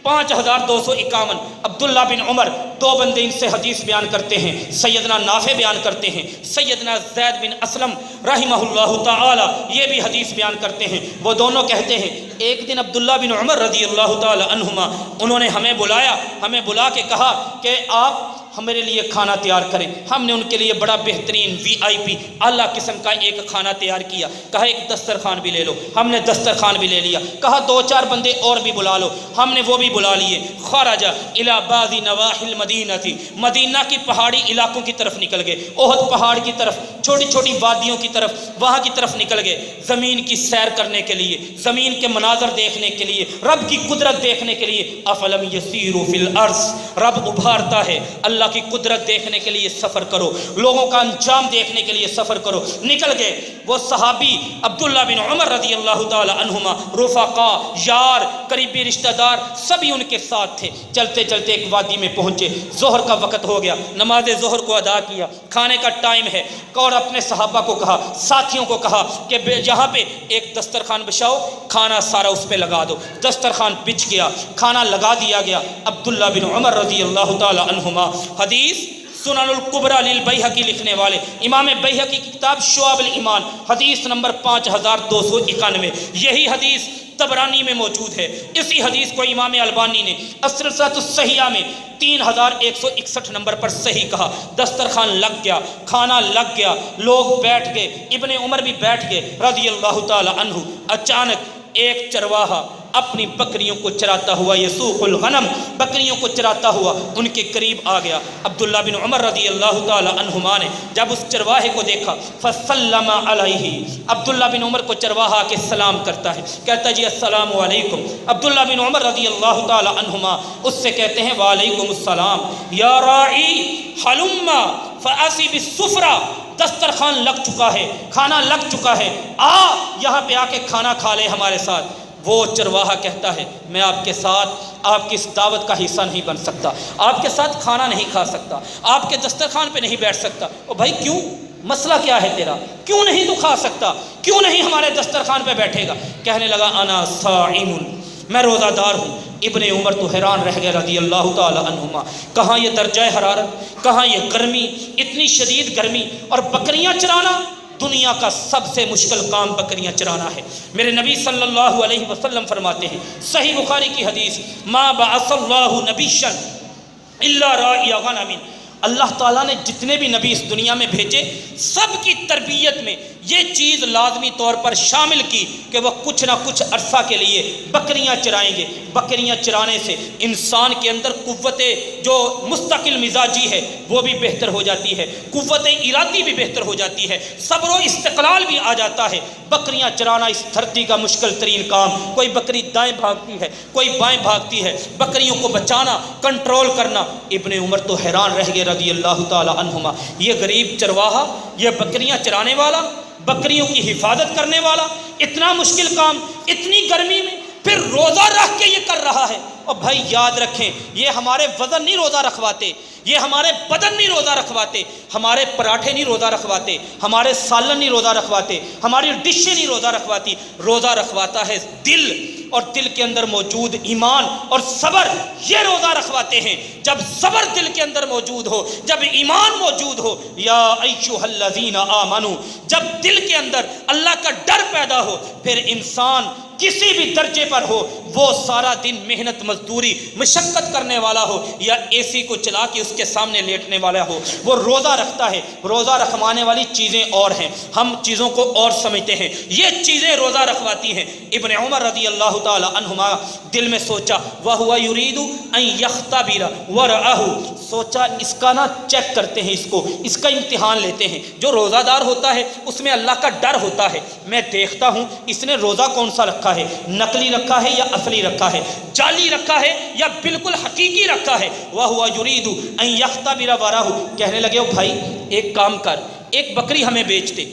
5251، عبداللہ بن عمر، دو بندے ان سے حدیث بیان کرتے ہیں، سیدنا نافع بیان کرتے ہیں، سیدنا زید بن اسلم رحمہ اللہ تعالی یہ بھی حدیث بیان کرتے ہیں۔ وہ دونوں کہتے ہیں ایک دن عبداللہ بن عمر رضی اللہ تعالی عنہما انہوں نے ہمیں بلایا، ہمیں بلا کے کہا کہ آپ ہمارے لیے کھانا تیار کریں۔ ہم نے ان کے لیے بڑا بہترین VIP اعلیٰ قسم کا ایک کھانا تیار کیا، کہا ایک دسترخوان بھی لے لو، ہم نے دسترخوان بھی لے لیا، کہا دو چار بندے اور بھی بلا لو، ہم نے وہ بھی بلا لیے۔ خرج الی بعض نواحی المدینہ، مدینہ کی پہاڑی علاقوں کی طرف نکل گئے، احد پہاڑ کی طرف، چھوٹی چھوٹی وادیوں کی طرف، وہاں کی طرف نکل گئے، زمین کی سیر کرنے کے لیے، زمین کے مناظر دیکھنے کے لیے، رب کی قدرت دیکھنے کے لیے۔ افلم یسیروا فی الارض، رب ابھارتا ہے، اللہ کی قدرت دیکھنے کے لیے سفر کرو، لوگوں کا انجام دیکھنے کے لیے سفر کرو۔ نکل گئے وہ صحابی عبداللہ بن عمر رضی اللہ تعالی عنہما، رفقا، یار، قریبی رشتہ دار، سبھی ان کے ساتھ تھے۔ چلتے چلتے ایک وادی میں پہنچے، ظہر کا وقت ہو گیا، نماز ظہر کو ادا کیا، کھانے کا ٹائم ہے، اور اپنے صحابہ کو کہا، ساتھیوں کو کہا کہ یہاں پہ ایک دسترخوان بچھاؤ، کھانا سارا اس پہ لگا دو۔ دسترخوان بچھ گیا، کھانا لگا دیا گیا۔ عبداللہ بن عمر رضی اللہ تعالی عنہما، حدیث سنن الکبریٰ للبیہقی لکھنے والے امام بیہقی کی کتاب شعب الایمان، حدیث نمبر 5291، یہی حدیث طبرانی میں موجود ہے۔ اسی حدیث کو امام البانی نے السلسلۃ الصحیحہ میں 3161 نمبر پر صحیح کہا۔ دسترخوان لگ گیا، کھانا لگ گیا، لوگ بیٹھ گئے، ابن عمر بھی بیٹھ گئے رضی اللہ تعالی عنہ۔ اچانک ایک چرواہا اپنی بکریوں کو چراتا ہوا، یسوق الغنم، بکریوں کو چراتا ہوا ان کے قریب آ گیا۔ عبداللہ بن عمر رضی اللہ تعالی عنہما نے جب اس چرواہے کو دیکھا، فسلم علیہ، عبداللہ بن عمر کو چرواہا کے سلام کرتا ہے، کہتا جی السلام علیکم۔ عبداللہ بن عمر رضی اللہ تعالی عنہما اس سے کہتے ہیں وعلیکم السلام، یا راعی حلم فاسی بالسفرہ، دسترخوان لگ چکا ہے، کھانا لگ چکا ہے، آ یہاں پہ آ کے کھانا کھا لے ہمارے ساتھ۔ وہ چرواہا کہتا ہے میں آپ کے ساتھ آپ کی اس دعوت کا حصہ نہیں بن سکتا، آپ کے ساتھ کھانا نہیں کھا سکتا، آپ کے دسترخوان پہ نہیں بیٹھ سکتا۔ او بھائی کیوں؟ مسئلہ کیا ہے تیرا؟ کیوں نہیں تو کھا سکتا؟ کیوں نہیں ہمارے دسترخوان پہ بیٹھے گا؟ کہنے لگا انا صائم، میں روزہ دار ہوں۔ ابن عمر تو حیران رہ گئے رضی اللہ تعالی عنہما، کہاں یہ درجہ حرارت، کہاں یہ گرمی، اتنی شدید گرمی، اور بکریاں چرانا، دنیا کا سب سے مشکل کام بکریاں چرانا ہے۔ میرے نبی صلی اللہ علیہ وسلم فرماتے ہیں، صحیح بخاری کی حدیث، ما بعث اللہ نبیا الا راعی غنم، اللہ تعالیٰ نے جتنے بھی نبی اس دنیا میں بھیجے سب کی تربیت میں یہ چیز لازمی طور پر شامل کی کہ وہ کچھ نہ کچھ عرصہ کے لیے بکریاں چرائیں گے۔ بکریاں چرانے سے انسان کے اندر قوت جو مستقل مزاجی ہے وہ بھی بہتر ہو جاتی ہے، قوت ارادی بھی بہتر ہو جاتی ہے، صبر و استقلال بھی آ جاتا ہے۔ بکریاں چرانا اس دھرتی کا مشکل ترین کام، کوئی بکری دائیں بھاگتی ہے، کوئی بائیں بھاگتی ہے، بکریوں کو بچانا، کنٹرول کرنا۔ ابن عمر تو حیران رہ گئے رضی اللہ تعالی عنہما، یہ غریب چرواہا، یہ بکریاں چرانے والا، بکریوں کی حفاظت کرنے والا، اتنا مشکل کام اتنی گرمی میں، پھر روزہ رکھ کے یہ کر رہا ہے۔ اور بھائی یاد رکھیں، یہ ہمارے وزن نہیں روزہ رکھواتے، یہ ہمارے بدن نہیں روزہ رکھواتے، ہمارے پراٹھے نہیں روزہ رکھواتے، ہمارے سالن نہیں روزہ رکھواتے، ہماری ڈشیں نہیں روزہ رکھواتی۔ روزہ رکھواتا ہے دل، اور دل کے اندر موجود ایمان اور صبر، یہ روزہ رکھواتے ہیں۔ جب صبر دل کے اندر موجود ہو، جب ایمان موجود ہو، یا ایھا الذین آمنو، جب دل کے اندر اللہ کا ڈر پیدا ہو، پھر انسان کسی بھی درجے پر ہو، وہ سارا دن محنت مزدوری مشقت کرنے والا ہو یا اے سی کو چلا کے اس کے سامنے لیٹنے والا ہو، وہ روزہ رکھتا ہے۔ روزہ رکھوانے والی چیزیں اور ہیں، ہم چیزوں کو اور سمجھتے ہیں، یہ چیزیں روزہ رکھواتی ہیں۔ ابن عمر رضی اللہ تعالی عنہما دل میں سوچا، وَهُوَ يُرِيدُ أَن يَخْتَبِرَ وَرَأَهُ، سوچا اس کا نا چیک کرتے ہیں، اس کا امتحان لیتے ہیں۔ جو روزہ دار ہوتا ہے اس میں اللہ کا ڈر ہوتا ہے، میں دیکھتا ہوں اس نے روزہ کون سا رکھا ہے، نقلی رکھا ہے یا اصلی رکھا ہے، جعلی رکھا ہے یا بالکل حقیقی رکھا ہے۔ وَهُوَ يُرِيدُ أَن يَخْتَبِرَ وَرَأَهُ، کہنے لگے او بھائی ایک کام کر، ایک بکری ہمیں بیچ دے،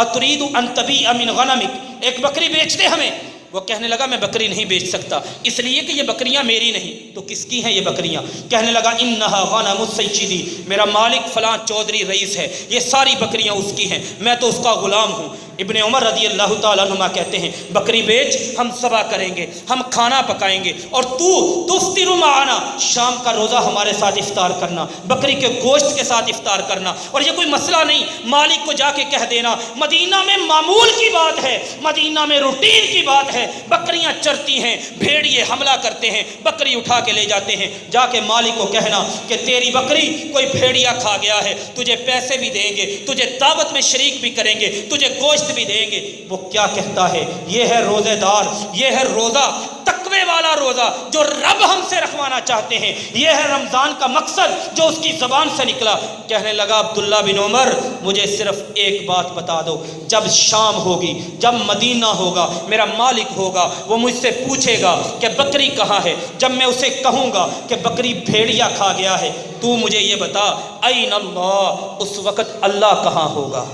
أَتُرِيدُ أَن تَبِيعَ مِنْ غَنَمِكَ، ایک بکری بیچ دے ہمیں۔ وہ کہنے لگا میں بکری نہیں بیچ سکتا، اس لیے کہ یہ بکریاں میری نہیں۔ تو کس کی ہیں یہ بکریاں؟ کہنے لگا انہا غنم السیدی، میرا مالک فلاں چودھری رئیس ہے، یہ ساری بکریاں اس کی ہیں، میں تو اس کا غلام ہوں۔ ابن عمر رضی اللہ تعالیٰ عنہما کہتے ہیں بکری بیچ، ہم ذبح کریں گے، ہم کھانا پکائیں گے، اور تو تفطر معنا، شام کا روزہ ہمارے ساتھ افطار کرنا، بکری کے گوشت کے ساتھ افطار کرنا۔ اور یہ کوئی مسئلہ نہیں، مالک کو جا کے کہہ دینا، مدینہ میں معمول کی بات ہے، مدینہ میں روٹین کی بات ہے، بکریاں چرتی ہیں، بھیڑیے حملہ کرتے ہیں، بکری اٹھا کے لے جاتے ہیں، جا کے مالک کو کہنا کہ تیری بکری کوئی بھیڑیا کھا گیا ہے، تجھے پیسے بھی دیں گے، تجھے دعوت میں شریک بھی کریں گے، تجھے گوشت بھی دیں گے۔ وہ کیا کہتا ہے؟ یہ ہے روزے دار، یہ ہے روزہ، تقوی والا روزہ جو رب ہم سے رکھوانا چاہتے ہیں، یہ ہے رمضان کا مقصد جو اس کی زبان سے نکلا۔ کہنے لگا عبداللہ بن عمر مجھے صرف ایک بات بتا دو، جب شام ہوگی، جب مدینہ ہوگا، میرا مالک ہوگا، وہ مجھ سے پوچھے گا کہ بکری کہاں ہے، جب میں اسے کہوں گا کہ بکری بھیڑیا کھا گیا ہے، تو مجھے یہ بتا این اللہ، اس وقت اللہ کہاں ہوگا؟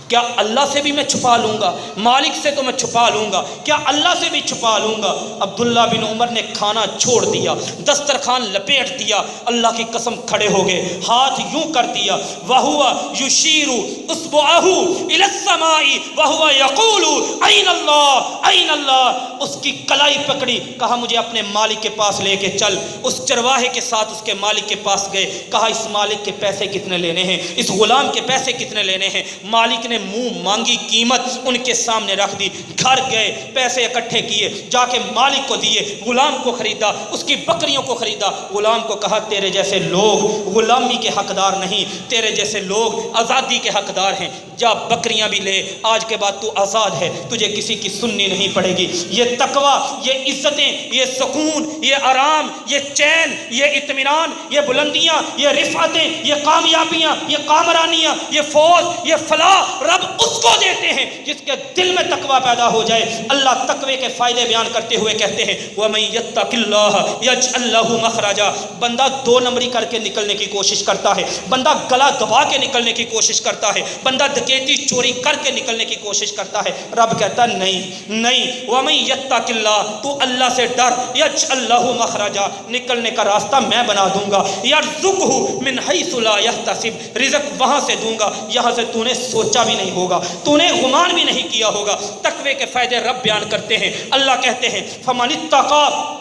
کیا اللہ سے بھی میں چھپا لوں گا؟ مالک سے تو میں چھپا لوں گا، کیا اللہ سے بھی چھپا لوں گا؟ عبداللہ بن عمر نے کھانا چھوڑ دیا، دسترخوان لپیٹ دیا، اللہ کی قسم کھڑے ہو گئے، ہاتھ یوں کر دیا، وَهُوَ يُشِيرُ إِصْبَعَهُ إِلَى السَّمَاءِ وَهُوَ يَقُولُ أَيْنَ اللَّهُ أَيْنَ اللَّهُ، اس کی کلائی پکڑی، کہا مجھے اپنے مالک کے پاس لے کے چل۔ اس چرواہے کے ساتھ اس کے مالک کے پاس گئے، کہا اس مالک کے پیسے کتنے لینے ہیں، اس غلام کے پیسے کتنے لینے ہیں۔ مالک نے منہ مانگی قیمت ان کے سامنے رکھ دی، گھر گئے، پیسے اکٹھے کیے، جا کے مالک کو دیے، غلام کو خریدا، اس کی بکریوں کو خریدا۔ غلام کو کہا تیرے جیسے لوگ غلامی کے حقدار نہیں، تیرے جیسے لوگ آزادی کے حقدار ہیں، جا بکریاں بھی لے، آج کے بعد تو آزاد ہے، تجھے کسی کی سننی نہیں پڑے گی۔ یہ تقوی، یہ عزتیں، یہ سکون، یہ آرام، یہ چین، یہ اطمینان، یہ بلندیاں، یہ رفعتیں، یہ کامیابیاں، یہ کامرانیاں، یہ فوز، یہ فلاح رب اس کو دیتے ہیں جس کے دل میں تقوی پیدا ہو جائے۔ اللہ تقوی کے فائدے بیان کرتے ہوئے کہتے ہیں وَمَن يَتَّقِ اللَّهَ يَجْعَل لَّهُ مَخْرَجًا۔ بندہ دو نمبری کر کے نکلنے کی کوشش کرتا ہے، بندہ گلا دبا کے نکلنے کی کوشش کرتا ہے، بندہ ڈکیتی چوری کر کے نکلنے کی کوشش کرتا ہے، رب کہتا ہے نہیں وَمَن يَتَّقِ اللَّهَ، تو اللہ سے ڈر، يَجْعَل لَّهُ مَخْرَجًا، نکلنے کا راستہ میں بنا دوں گا، يَرْزُقْهُ مِنْ حَيْثُ لَا يَحْتَسِبُ، رزق وہاں سے دوں گا یہاں سے تو نے سوچا بھی نہیں ہوگا، تو نے گمان بھی نہیں کیا ہوگا۔ تقوی کے فائدے رب بیان کرتے ہیں، اللہ کہتے ہیں فَمَنِ اتَّقَىٰ،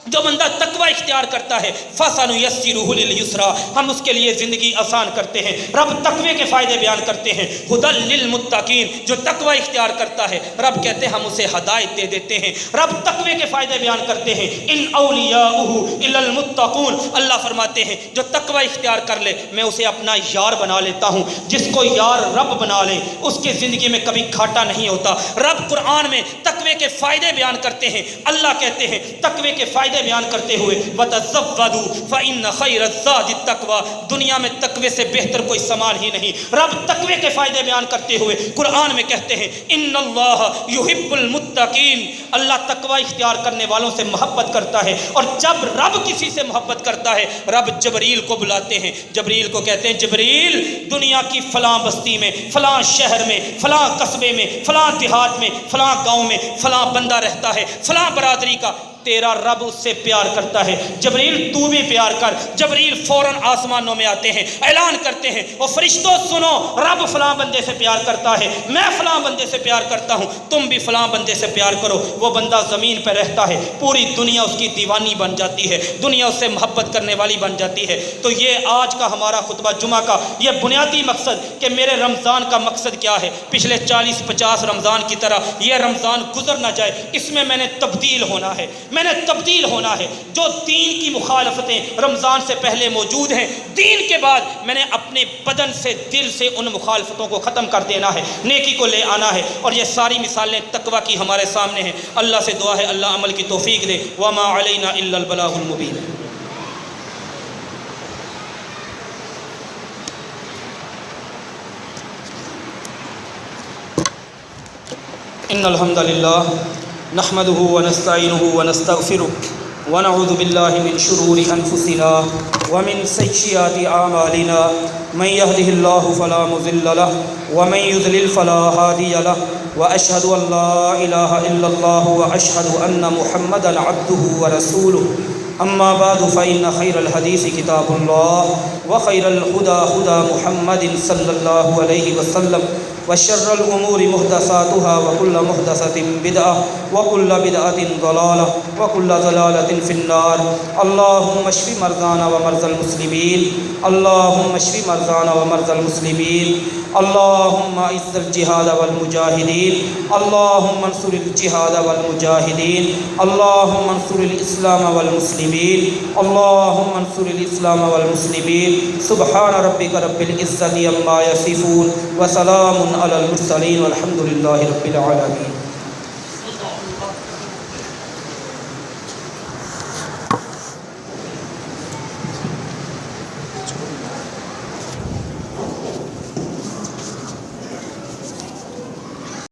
جو بندہ تقوی اختیار کرتا ہے فَسَنُيَسِّرُهُ لِلْيُسْرَىٰ، ہم اس کے لیے زندگی آسان کرتے ہیں۔ رب تقوی کے فائدے بیان کرتے ہیں ہُدًى لِّلْمُتَّقِينَ، جو تقوی اختیار کرتا ہے رب کہتے ہیں ہم اسے ہدایت دے دیتے ہیں۔ رب تقوی کے فائدے بیان کرتے ہیں ان اولیاؤہ الا المتقون، اللہ فرماتے ہیں جو تقوی اختیار کر لے میں اسے اپنا یار بنا لیتا ہوں۔ جس کو یار رب بنا لے اس کی زندگی میں کبھی گھاٹا نہیں ہوتا۔ رب قرآن میں تقوی کے فائدے بیان کرتے ہیں، اللہ کہتے ہیں تقوی کے فائدے بیان کرتے ہوئے وَتَزَوَّدُوا فَإِنَّ خَيْرَ الزَّادِ التَّقْوَىٰ، دنیا میں تقوی سے بہتر کوئی سامان ہی نہیں۔ رب تقوی کے فائدے بیان کرتے ہوئے قرآن میں کہتے ہیں إِنَّ اللَّهَ يُحِبُّ الْمُتَّقِينَ، اللہ تقوی اختیار کرنے والوں سے محبت کرتا ہے۔ اور جب رب کسی سے محبت کرتا ہے رب جبریل کو بلاتے ہیں، جبریل کو کہتے ہیں جبریل دنیا کی فلاں بستی میں، فلاں شہر میں، فلاں قصبے میں، فلاں دیہات میں، فلاں گاؤں میں فلاں بندہ رہتا ہے، فلاں برادری کا، تیرا رب اس سے پیار کرتا ہے، جبریل تو بھی پیار کر۔ جبریل فوراً آسمانوں میں آتے ہیں، اعلان کرتے ہیں اور فرشتوں سنو رب فلاں بندے سے پیار کرتا ہے، میں فلاں بندے سے پیار کرتا ہوں، تم بھی فلاں بندے سے پیار کرو۔ وہ بندہ زمین پہ رہتا ہے، پوری دنیا اس کی دیوانی بن جاتی ہے، دنیا اس سے محبت کرنے والی بن جاتی ہے۔ تو یہ آج کا ہمارا خطبہ جمعہ کا یہ بنیادی مقصد کہ میرے رمضان کا مقصد کیا ہے، پچھلے 40-50 رمضان کی طرح یہ رمضان گزر نہ جائے، اس میں میں نے تبدیل ہونا ہے، میں نے تبدیل ہونا ہے۔ جو دین کی مخالفتیں رمضان سے پہلے موجود ہیں، دین کے بعد میں نے اپنے بدن سے دل سے ان مخالفتوں کو ختم کر دینا ہے، نیکی کو لے آنا ہے۔ اور یہ ساری مثالیں تقوی کی ہمارے سامنے ہیں۔ اللہ سے دعا ہے اللہ عمل کی توفیق دے۔ وما علینا الا البلاغ المبین۔ ان الحمد للہ نحمده ونستعینه ونستغفره ونعوذ باللہ من شرور انفسنا ومن سیئات اعمالنا، من يهده الله فلا مضل له ومن يضلل فلا هادي له، واشهد ان لا اله الا الله واشهد ان محمدا عبده ورسوله۔ اما بعد فان خیر الحدیث کتاب اللہ وخیر الہدی ہدی محمد صلی اللہ علیہ وسلم، وشر الامور محدثاتها وكل محدثة بدعة وكل بدعة ضلالة وكل ضلالة في النار۔ اللهم اشف مرضانا ومرضى المسلمين، اللهم اشف مرضانا ومرضى المسلمين، اللهم اعز الجهاد والمجاهدين، اللهم انصر الجهاد والمجاهدين، اللهم انصر الاسلام والمسلمين، اللهم انصر الاسلام والمسلمين۔ سبحان ربك رب العزة عما يصفون وسلام على المرسلين والحمد لله رب العالمين۔